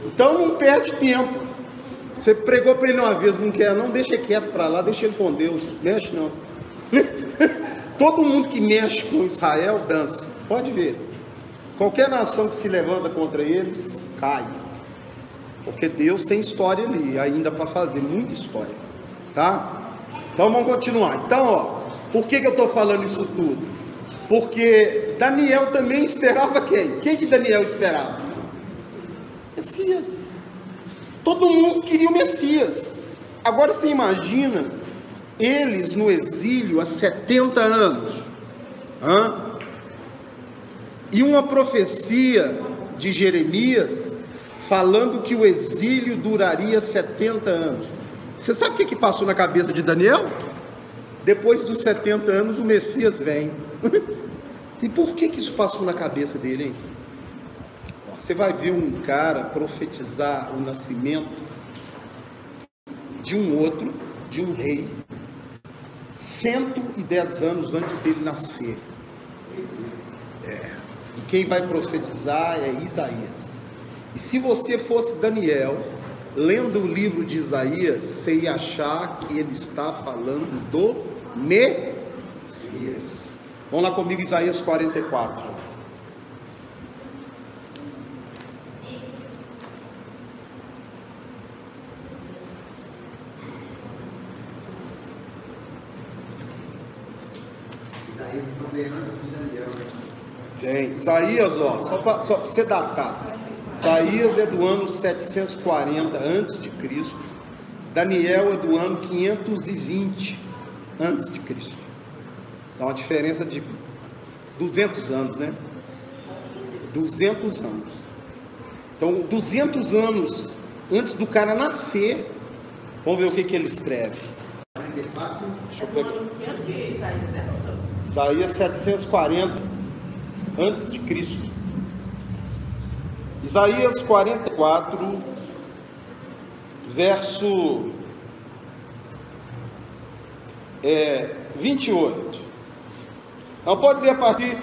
Então não perde tempo. Você pregou para ele uma vez, não quer, não, deixa ele quieto para lá, deixa ele com Deus, mexe não. Todo mundo que mexe com Israel dança, pode ver. Qualquer nação que se levanta contra eles, cai. Porque Deus tem história ali, ainda para fazer, muita história. Tá? Então vamos continuar. Então, ó, por que eu estou falando isso tudo? Porque Daniel também esperava quem? Quem que Daniel esperava? Messias. Todo mundo queria o Messias. Agora você imagina eles no exílio há 70 anos. E uma profecia de Jeremias falando que o exílio duraria 70 anos. Você sabe o que passou na cabeça de Daniel? Depois dos 70 anos o Messias vem. E por que isso passou na cabeça dele, hein? Você vai ver um cara profetizar o nascimento de um outro, de um rei, 110 anos antes dele nascer. E quem vai profetizar é Isaías. E se você fosse Daniel, lendo o livro de Isaías, você ia achar que ele está falando do Messias. Vamos lá comigo, Isaías 44. Isaías então veio antes de Daniel. Tem. Isaías, ó, só para você datar. Isaías é do ano 740 a.C. Daniel é do ano 520 a.C. Dá uma diferença de 200 anos, né? 200 anos. Então, 200 anos antes do cara nascer, vamos ver o que ele escreve. Deixa eu pegar. Isaías 740 antes de Cristo. Isaías 44, verso 28. Não pode ler a partir.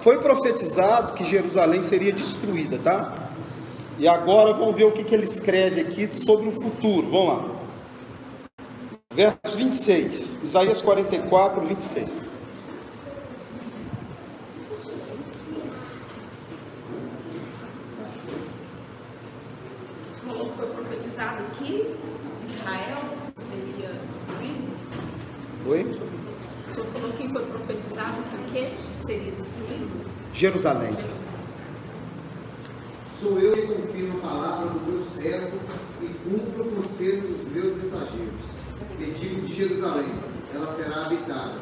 Foi profetizado que Jerusalém seria destruída, tá? E agora vamos ver o que ele escreve aqui sobre o futuro. Vamos lá. Verso 26. Isaías 44, 26. Foi profetizado que Israel seria destruído? Oi? O senhor falou que foi profetizado que seria destruído? Jerusalém. Sou eu que confirmo a palavra do meu servo e cumpro o conselho dos meus mensageiros. Que digo de Jerusalém, ela será habitada,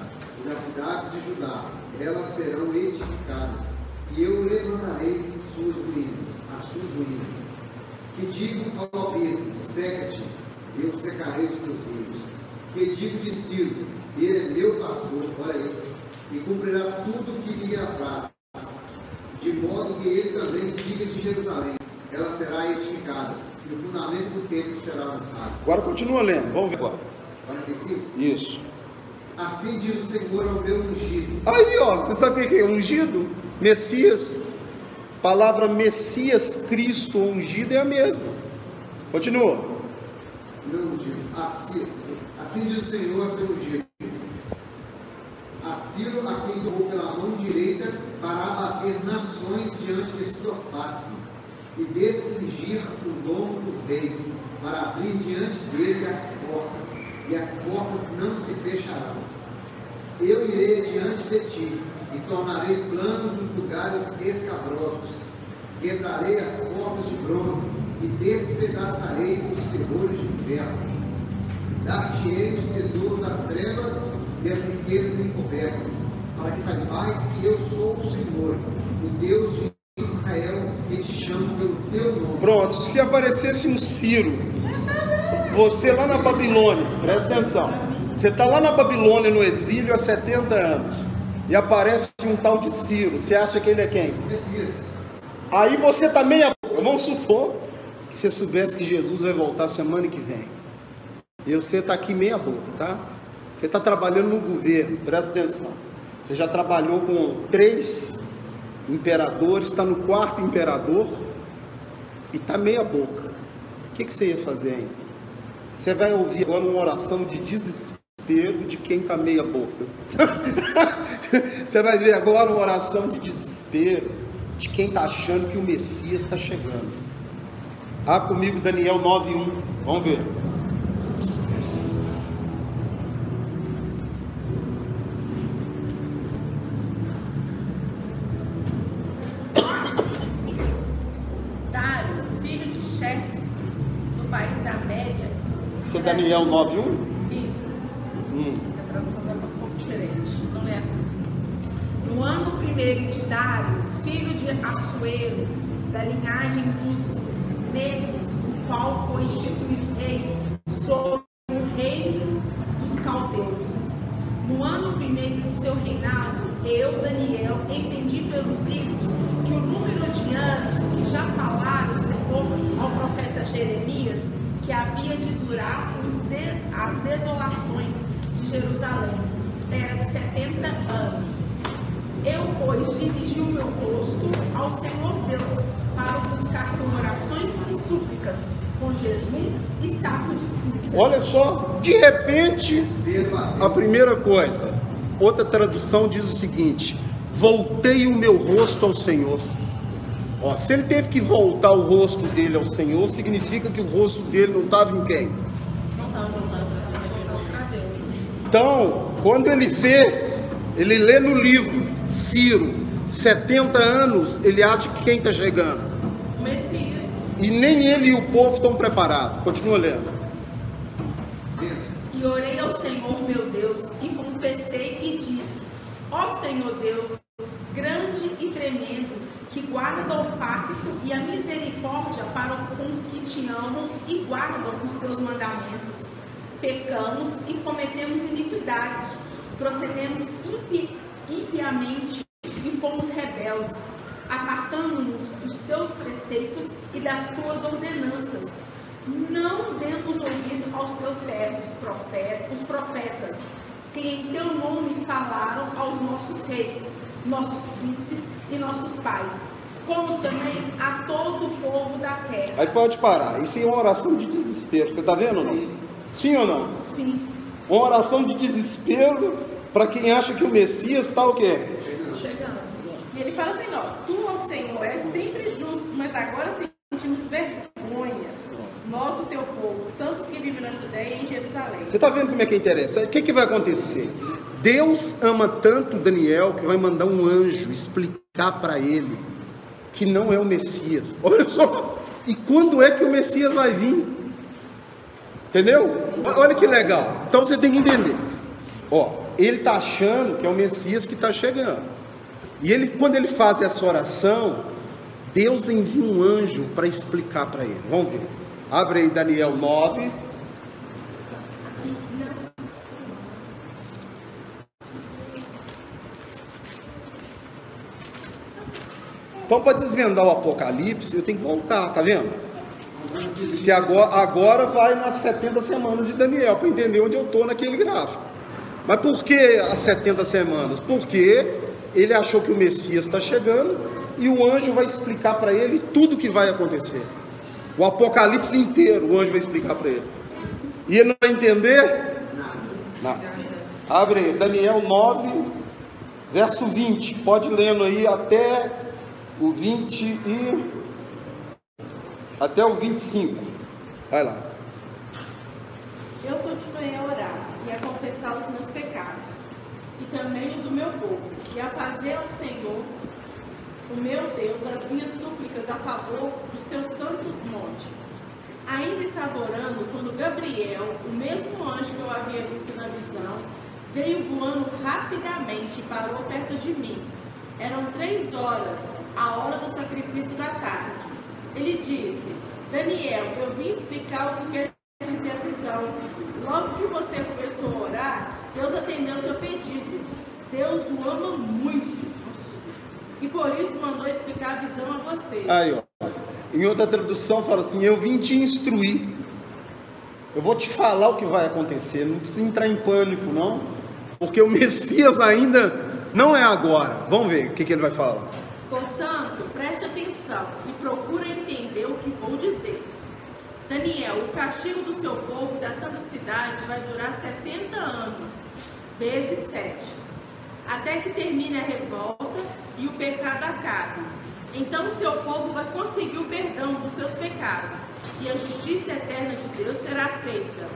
e das cidades de Judá, elas serão edificadas, e eu levantarei suas ruínas, as suas ruínas. Que digo ao abismo, seca-te, eu secarei os teus rios. Que digo de Ciro, ele é meu pastor, olha aí, e cumprirá tudo o que lhe apraz, de modo que ele também diga de Jerusalém, ela será edificada, e o fundamento do templo será lançado. Agora continua lendo, vamos ver agora. 45. Isso. Assim diz o Senhor ao meu ungido. Aí, ó, você sabe o que é ungido? Messias. Palavra Messias, Cristo, ungido é a mesma. Continua. Meu ungido. Assim diz o Senhor a seu ungido. A Ciro, a quem tomou pela mão direita para abater nações diante de sua face e descingir os lombos dos reis, para abrir diante dele as portas, e as portas não se fecharão. Eu irei diante de ti e tornarei planos os lugares escabrosos, quebrarei as portas de bronze e despedaçarei os terrores de ferro. Dar-te-ei os tesouros das trevas e as riquezas encobertas, para que saibais que eu sou o Senhor, o Deus de Israel, que te chamo pelo teu nome. Pronto, se aparecesse um Ciro, você lá na Babilônia, presta atenção, você está lá na Babilônia no exílio há 70 anos, e aparece um tal de Ciro, você acha que ele é quem? Messias. Aí você está meia boca, vamos supor que você soubesse que Jesus vai voltar semana que vem, e você está aqui meia boca, tá? Você está trabalhando no governo, presta atenção, você já trabalhou com 3 imperadores, está no 4º imperador, e está meia boca. O que você ia fazer ainda? Você vai ouvir agora uma oração de desespero de quem está meia boca. Você vai ver agora uma oração de desespero de quem está achando que o Messias está chegando. Comigo Daniel 9:1. Vamos ver. Dário, filho de Xerxes, do país da Média. Isso é Daniel 9:1? Isso. A tradução é um pouco diferente. Não lê assim. No ano 1º de Dário, filho de Assuero, da linhagem dos Medos, o qual foi instituído rei sobre o reino dos caldeus. No ano 1º de seu reinado, eu, Daniel, entendi pelos livros que o número de anos que já falaram o Senhor ao profeta Jeremias, que havia de durar as desolações de Jerusalém, era de 70 anos. Eu, pois, dirigi o meu rosto ao Senhor Deus para buscar com orações e súplicas, com jejum e saco de cinza. Olha só, de repente, a primeira coisa, outra tradução diz o seguinte: voltei o meu rosto ao Senhor. Ó, se ele teve que voltar o rosto dele ao Senhor, significa que o rosto dele não estava em quem? Não. Então, quando ele vê, ele lê no livro, Ciro, 70 anos, ele acha que quem está chegando? O Messias. E nem ele e o povo estão preparados. Continua lendo. E orei ao Senhor meu Deus, e confessei e disse: ó Senhor Deus, grande e tremendo, que guarda o pacto e a misericórdia para com os que te amam e guardam os teus mandamentos. Pecamos e cometemos iniquidades, procedemos impiamente e fomos rebeldes, apartamos-nos dos teus preceitos e das tuas ordenanças. Não demos ouvido aos teus servos, os profetas, que em teu nome falaram aos nossos reis, nossos príncipes e nossos pais, como também a todo o povo da terra. Aí pode parar. Isso é uma oração de desespero. Você está vendo ou não? Sim ou não? Sim. Uma oração de desespero para quem acha que o Messias está o quê? Chegando. E ele fala assim, ó, tu, ó Senhor, és sempre justo, mas agora sentimos vergonha, nós, o teu povo, tanto que vive na Judéia e em Jerusalém. Você está vendo como é que é interessante? O que vai acontecer? Deus ama tanto Daniel que vai mandar um anjo explicar para ele que não é o Messias. Olha só. E quando é que o Messias vai vir? Entendeu? Olha que legal. Então você tem que entender. Ó, ele está achando que é o Messias que está chegando. E ele, quando ele faz essa oração, Deus envia um anjo para explicar para ele. Vamos ver. Abre aí Daniel 9. Então, para desvendar o Apocalipse, eu tenho que voltar, tá vendo? Que agora vai nas 70 semanas de Daniel, para entender onde eu estou naquele gráfico. Mas por que as 70 semanas? Porque ele achou que o Messias está chegando e o anjo vai explicar para ele tudo o que vai acontecer. O Apocalipse inteiro, o anjo vai explicar para ele. E ele não vai entender? Não. Abre aí, Daniel 9, verso 20. Pode ir lendo aí até o 20 e até o 25. Vai lá. Eu continuei a orar e a confessar os meus pecados, e também os do meu povo, e a fazer ao Senhor, o meu Deus, as minhas súplicas a favor do seu santo monte. Ainda estava orando quando Gabriel, o mesmo anjo que eu havia visto na visão, veio voando rapidamente e parou perto de mim. Eram 3 horas a hora do sacrifício da tarde. Ele disse: Daniel, eu vim explicar o que quer dizer a visão. Logo que você começou a orar, Deus atendeu o seu pedido. Deus o ama muito. E por isso mandou explicar a visão a você. Aí, ó. Em outra tradução fala assim: eu vim te instruir. Eu vou te falar o que vai acontecer. Não precisa entrar em pânico, não. Porque o Messias ainda não é agora. Vamos ver o que ele vai falar. Portanto, preste atenção e procure entender o que vou dizer. Daniel, o castigo do seu povo e da santa cidade vai durar 70 anos, vezes 7, até que termine a revolta e o pecado acabe. Então o seu povo vai conseguir o perdão dos seus pecados e a justiça eterna de Deus será feita.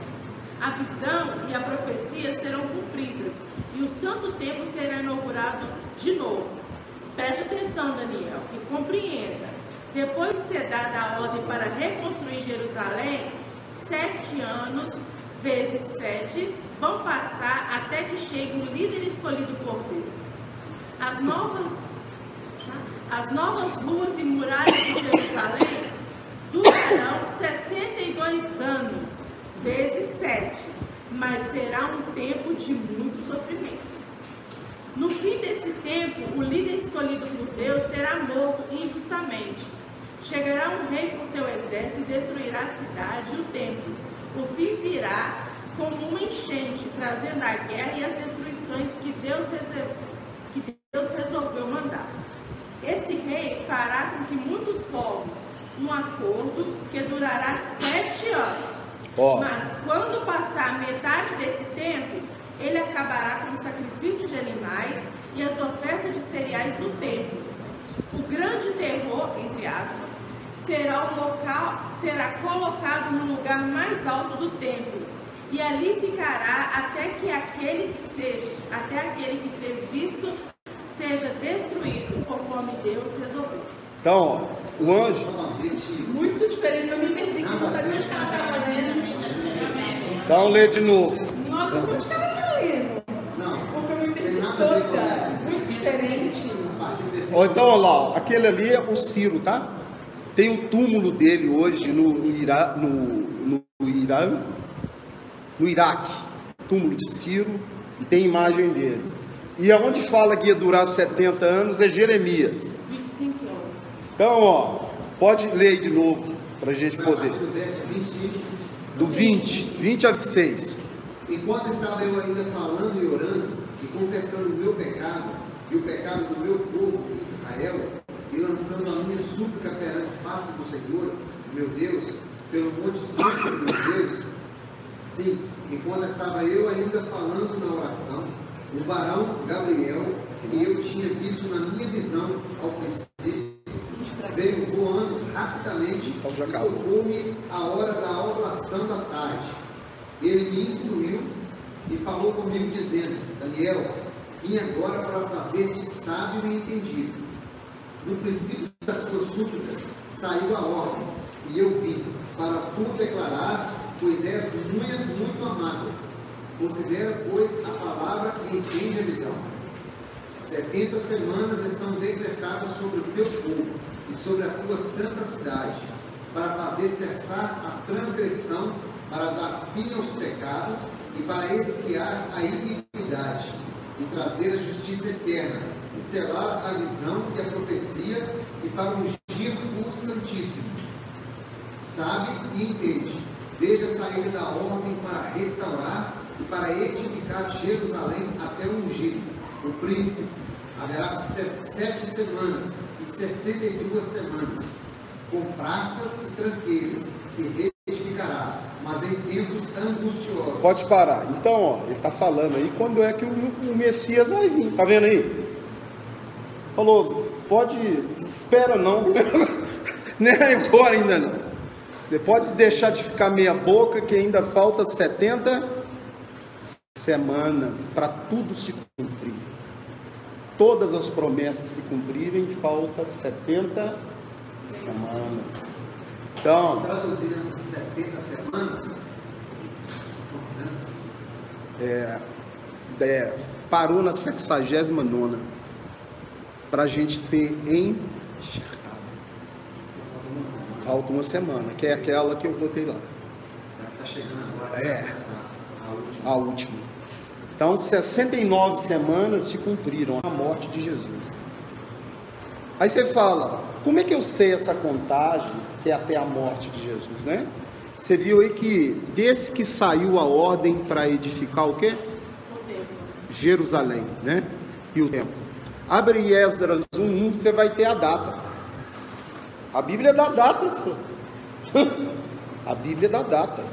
A visão e a profecia serão cumpridas e o santo templo será inaugurado de novo. Preste atenção, Daniel, e compreenda. Depois de ser dada a ordem para reconstruir Jerusalém, 7 anos vezes 7 vão passar até que chegue o líder escolhido por Deus. As novas ruas e muralhas de Jerusalém durarão 62 anos, vezes 7, mas será um tempo de muito sofrimento. No fim desse tempo, o líder escolhido por Deus será morto injustamente. Chegará um rei com seu exército e destruirá a cidade e o templo. O fim virá como uma enchente, trazendo a guerra e as destruições que Deus resolveu mandar. Esse rei fará com que muitos povos um acordo que durará 7 anos. Mas quando passar a metade desse tempo, ele acabará com o sacrifício de animais e as ofertas de cereais no templo. O grande terror, entre aspas, será colocado no lugar mais alto do templo, e ali ficará até aquele que fez isso seja destruído, conforme Deus resolveu. Então, ó, o anjo... Muito diferente, eu me perdi, que não sabia onde estava lendo. Então, lê de novo. Nossa, onde estava lendo? Não. Porque eu me perdi toda. Muito diferente. Ó, então, olha lá, ó, aquele ali é o Ciro, tá? Tem o túmulo dele hoje no Iraque, túmulo de Ciro, e tem imagem dele. E aonde fala que ia durar 70 anos é Jeremias. 25 anos. Então, ó, pode ler de novo, para a gente poder. Do verso 20. Do 20 a 26. Enquanto estava eu ainda falando e orando, e confessando o meu pecado, e o pecado do meu povo Israel, e lançando a minha súplica perante a face do Senhor, meu Deus, pelo monte santo do meu Deus, sim, enquanto estava eu ainda falando na oração, o varão Gabriel, que eu tinha visto na minha visão ao princípio, veio voando rapidamente e tocou-me a hora da oblação da tarde. Ele me instruiu e falou comigo dizendo: Daniel, vim agora para fazer-te sábio e entendido. No princípio das tuas súplicas saiu a ordem, e eu vim para tu declarar, pois és muito amado. Considera, pois, a palavra e entende a visão. 70 semanas estão decretadas sobre o teu povo e sobre a tua santa cidade, para fazer cessar a transgressão, para dar fim aos pecados e para expiar a iniquidade, e trazer a justiça eterna, e selar a visão e a profecia, e para ungir o Santíssimo. Sabe e entende, desde a saída da ordem para restaurar e para edificar Jerusalém até o ungido, o príncipe. Haverá 7 semanas e 62 semanas, com praças e tranqueiras, se reedificará, mas em tempos angustiosos. Pode parar. Então, ó, ele está falando aí quando é que o Messias vai vir. Tá vendo aí? Falou, pode, espera não, nem agora ainda não. Você pode deixar de ficar meia boca, que ainda falta 70 semanas para tudo se cumprir. Todas as promessas se cumprirem, falta 70 semanas. Então, traduzindo essas 70 semanas, parou na 69ª, para a gente ser em Falta uma semana, que é aquela que eu botei lá. Está chegando agora. É. A última. Então, 69 semanas se cumpriram a morte de Jesus. Aí você fala, como é que eu sei essa contagem, que é até a morte de Jesus, né? Você viu aí que desde que saiu a ordem para edificar o quê? O tempo. Jerusalém, né? E o templo. Abre Esdras 1:1, você vai ter a data. A Bíblia dá data, senhor. A Bíblia dá data.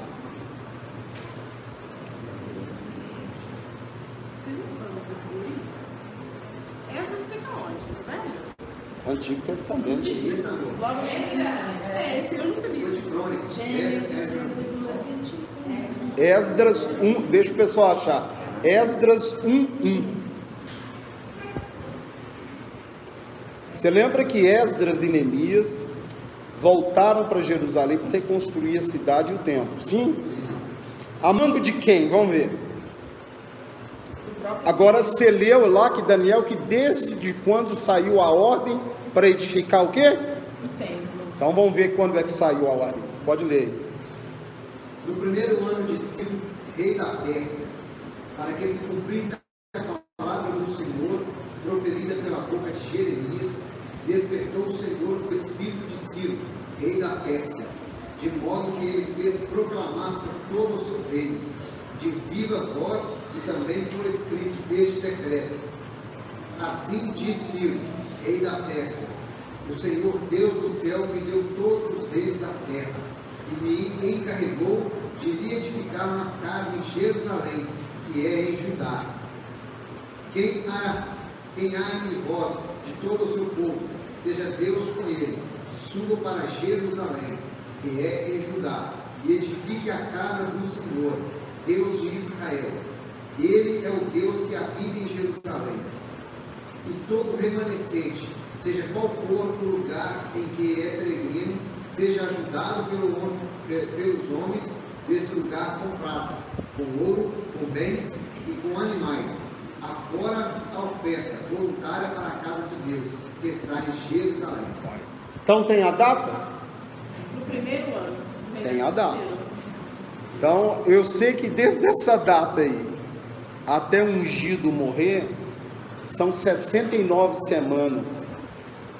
Essa fica onde? Tá vendo? Antigo Testamento. Esse amor. Logo esse eu nunca vi. Depois de Crônicas. Esdras 1, deixa o pessoal achar. Esdras 1:1. Você lembra que Esdras e Neemias voltaram para Jerusalém para reconstruir a cidade e o templo? Sim? A mando de quem? Vamos ver. Agora você leu lá que Daniel, que desde quando saiu a ordem para edificar o quê? O templo. Então vamos ver quando é que saiu a ordem. Pode ler. No primeiro ano de Ciro, rei da Pérsia, para que se cumprisse a palavra do Senhor, proferida pela boca de Jeremias, despertou o Senhor o espírito de Ciro, rei da Pérsia, de modo que ele fez proclamar por todo o seu reino, de viva voz e também por escrito este decreto. Assim diz Ciro, rei da Pérsia: o Senhor Deus do céu me deu todos os reinos da terra e me encarregou de lhe edificar uma casa em Jerusalém, que é em Judá. Quem há entre vós, de todo o seu povo, seja Deus com ele, suba para Jerusalém, que é em Judá, e edifique a casa do Senhor, Deus de Israel. Ele é o Deus que habita em Jerusalém. E todo remanescente, seja qual for o lugar em que é peregrino, seja ajudado pelos homens desse lugar com prata, com ouro, com bens e com animais, afora a oferta voluntária para a casa de Deus, que está em Jerusalém. Então tem a data? No primeiro ano. Tem a data. Então eu sei que desde essa data aí até o ungido morrer são 69 semanas.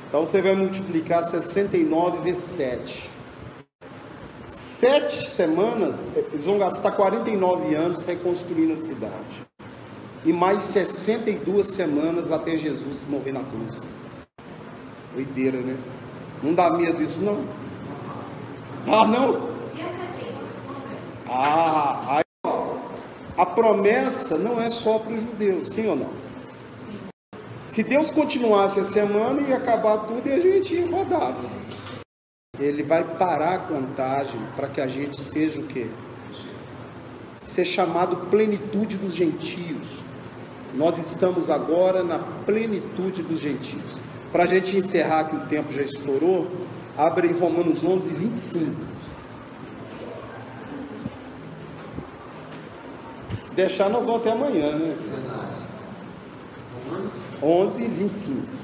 Então você vai multiplicar 69 vezes 7. 7 semanas, eles vão gastar 49 anos reconstruindo a cidade. E mais 62 semanas até Jesus morrer na cruz. Doideira, né? Não dá medo isso, não? Ah, não? Ah, aí, ó, a promessa não é só para os judeus, sim ou não? Se Deus continuasse a semana, ia acabar tudo e a gente ia rodar. Ele vai parar a contagem para que a gente seja o quê? Ser chamado plenitude dos gentios. Nós estamos agora na plenitude dos gentios. Para a gente encerrar, que o tempo já estourou, abre em Romanos 11:25. Se deixar, nós vamos até amanhã, né? Verdade. Romanos 11:25.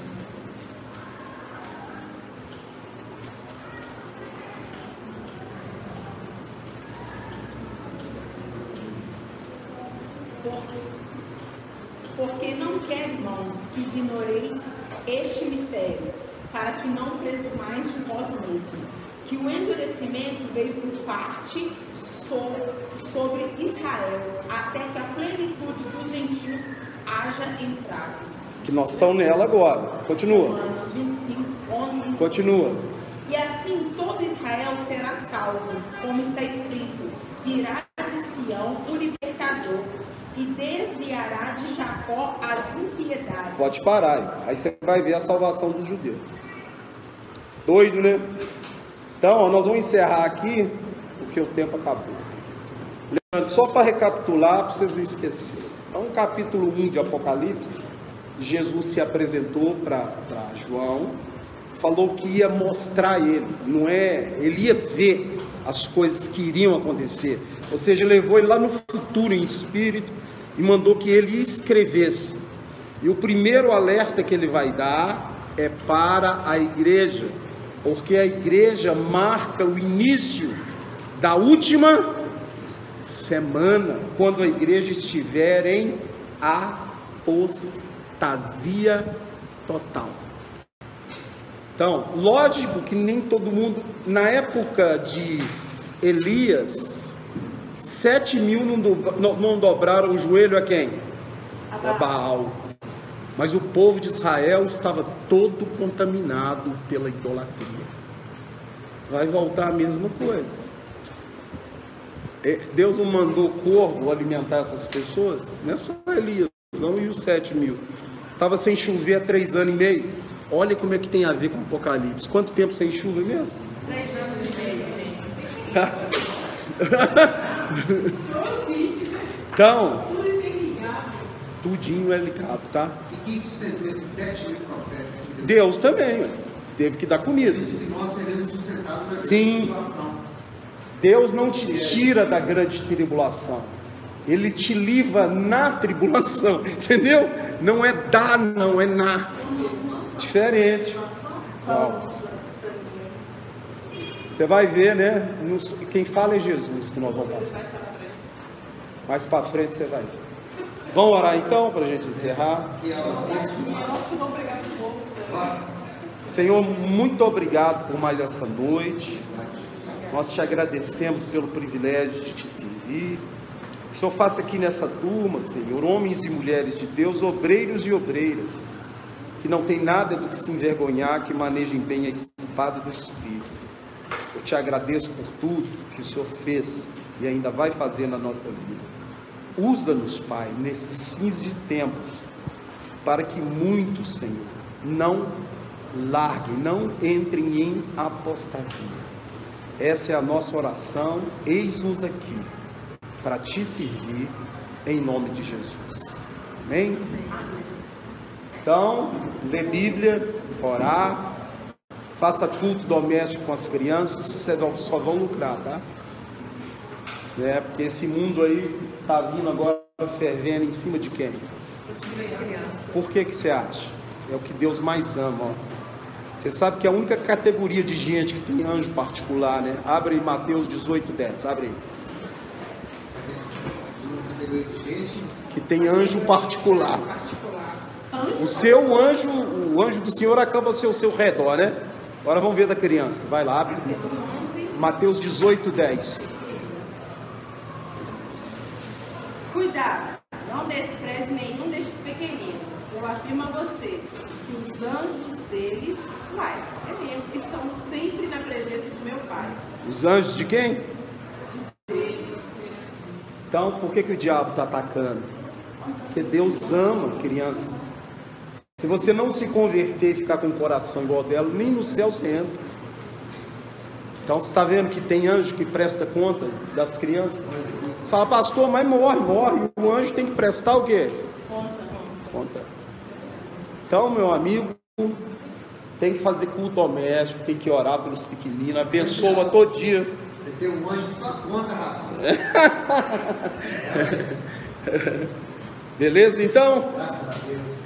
Porque não quero, irmãos, que ignoreis este mistério, para que não presumais de vós mesmos, que o endurecimento veio por parte sobre Israel, até que a plenitude dos gentios haja entrado. Que nós estamos nela agora. Continua. Romanos 25, 11, 25. Continua. E assim todo Israel será salvo, como está escrito: virá de Sião o libertador, e desviará de Jacó as impiedades. Pode parar. Aí você vai ver a salvação dos judeus. Doido, né? Então, ó, nós vamos encerrar aqui, porque o tempo acabou. Leandro, só para recapitular, para vocês não esquecerem. Então, no capítulo 1 de Apocalipse, Jesus se apresentou para João, falou que ia mostrar ele, não é? Ele ia ver as coisas que iriam acontecer. Ou seja, levou ele lá no futuro em espírito e mandou que ele escrevesse. E o primeiro alerta que ele vai dar é para a igreja, porque a igreja marca o início da última semana, quando a igreja estiver em apostasia total. Então, lógico que nem todo mundo, na época de Elias, 7.000 não dobraram o joelho a quem? A Baal. Mas o povo de Israel estava todo contaminado pela idolatria. Vai voltar a mesma coisa. Deus não mandou corvo alimentar essas pessoas? Não é só Elias, não, e os 7.000. Estava sem chover há 3 anos e meio. Olha como é que tem a ver com o Apocalipse. Quanto tempo sem chuva mesmo? 3 anos e meio. Então, tudinho é ligado, tá? E quem sustentou esses 7.000 profetas? Deus também, teve que dar comida. Por isso que nós seremos sustentados pela Sim. tribulação. Deus não te tira da grande tribulação, Ele te livra na tribulação, entendeu? Não é da, não é na. Diferente. Você vai ver, né? Quem fala é Jesus que nós vamos passar. Mais para frente você vai ver. Vamos orar então, para a gente encerrar. Senhor, muito obrigado por mais essa noite. Nós te agradecemos pelo privilégio de te servir. Que o Senhor faça aqui nessa turma, Senhor, homens e mulheres de Deus, obreiros e obreiras, que não tem nada do que se envergonhar, que manejem bem a espada do Espírito. Eu te agradeço por tudo que o Senhor fez e ainda vai fazer na nossa vida. Usa-nos, Pai, nesses fins de tempos, para que muitos, Senhor, não larguem, não entrem em apostasia. Essa é a nossa oração. Eis-nos aqui para te servir, em nome de Jesus. Amém? Então, lê Bíblia, orar, faça culto doméstico com as crianças, vocês só vão lucrar, tá? Porque esse mundo aí está vindo agora fervendo em cima de quem? Por que você acha? É o que Deus mais ama, ó. Você sabe que é a única categoria de gente que tem anjo particular, né? Abre aí Mateus 18:10, abre aí. Que tem anjo particular. O seu anjo, o anjo do Senhor acaba ao seu redor, né? Agora vamos ver da criança. Vai lá, abre. Mateus 18:10. Cuidado, não despreze nenhum destes pequeninos. Eu afirmo a você que os anjos deles, estão sempre na presença do meu Pai. Os anjos de quem? Então, por que o diabo está atacando? Porque Deus ama criança. Se você não se converter e ficar com o coração igual dela, nem no céu você entra. Então, você está vendo que tem anjo que presta conta das crianças? Você fala, pastor, mas morre. O anjo tem que prestar o quê? Conta. Então, meu amigo, tem que fazer culto doméstico, tem que orar pelos pequeninos, abençoa todo dia. Você tem um anjo de sua conta, rapaz. Beleza, então? Graças a Deus.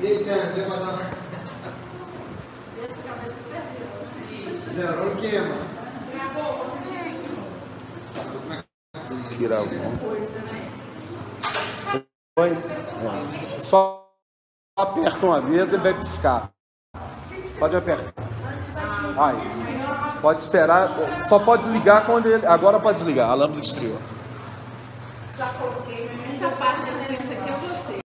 Eita, deu pra dar. Neurônio queima. Tirar Oi? Só aperta uma vez e vai piscar. Pode apertar. Aí. Pode esperar. Só pode desligar quando ele. Agora pode desligar. A lâmpada esfriou. Essa parte dessa aqui eu gostei.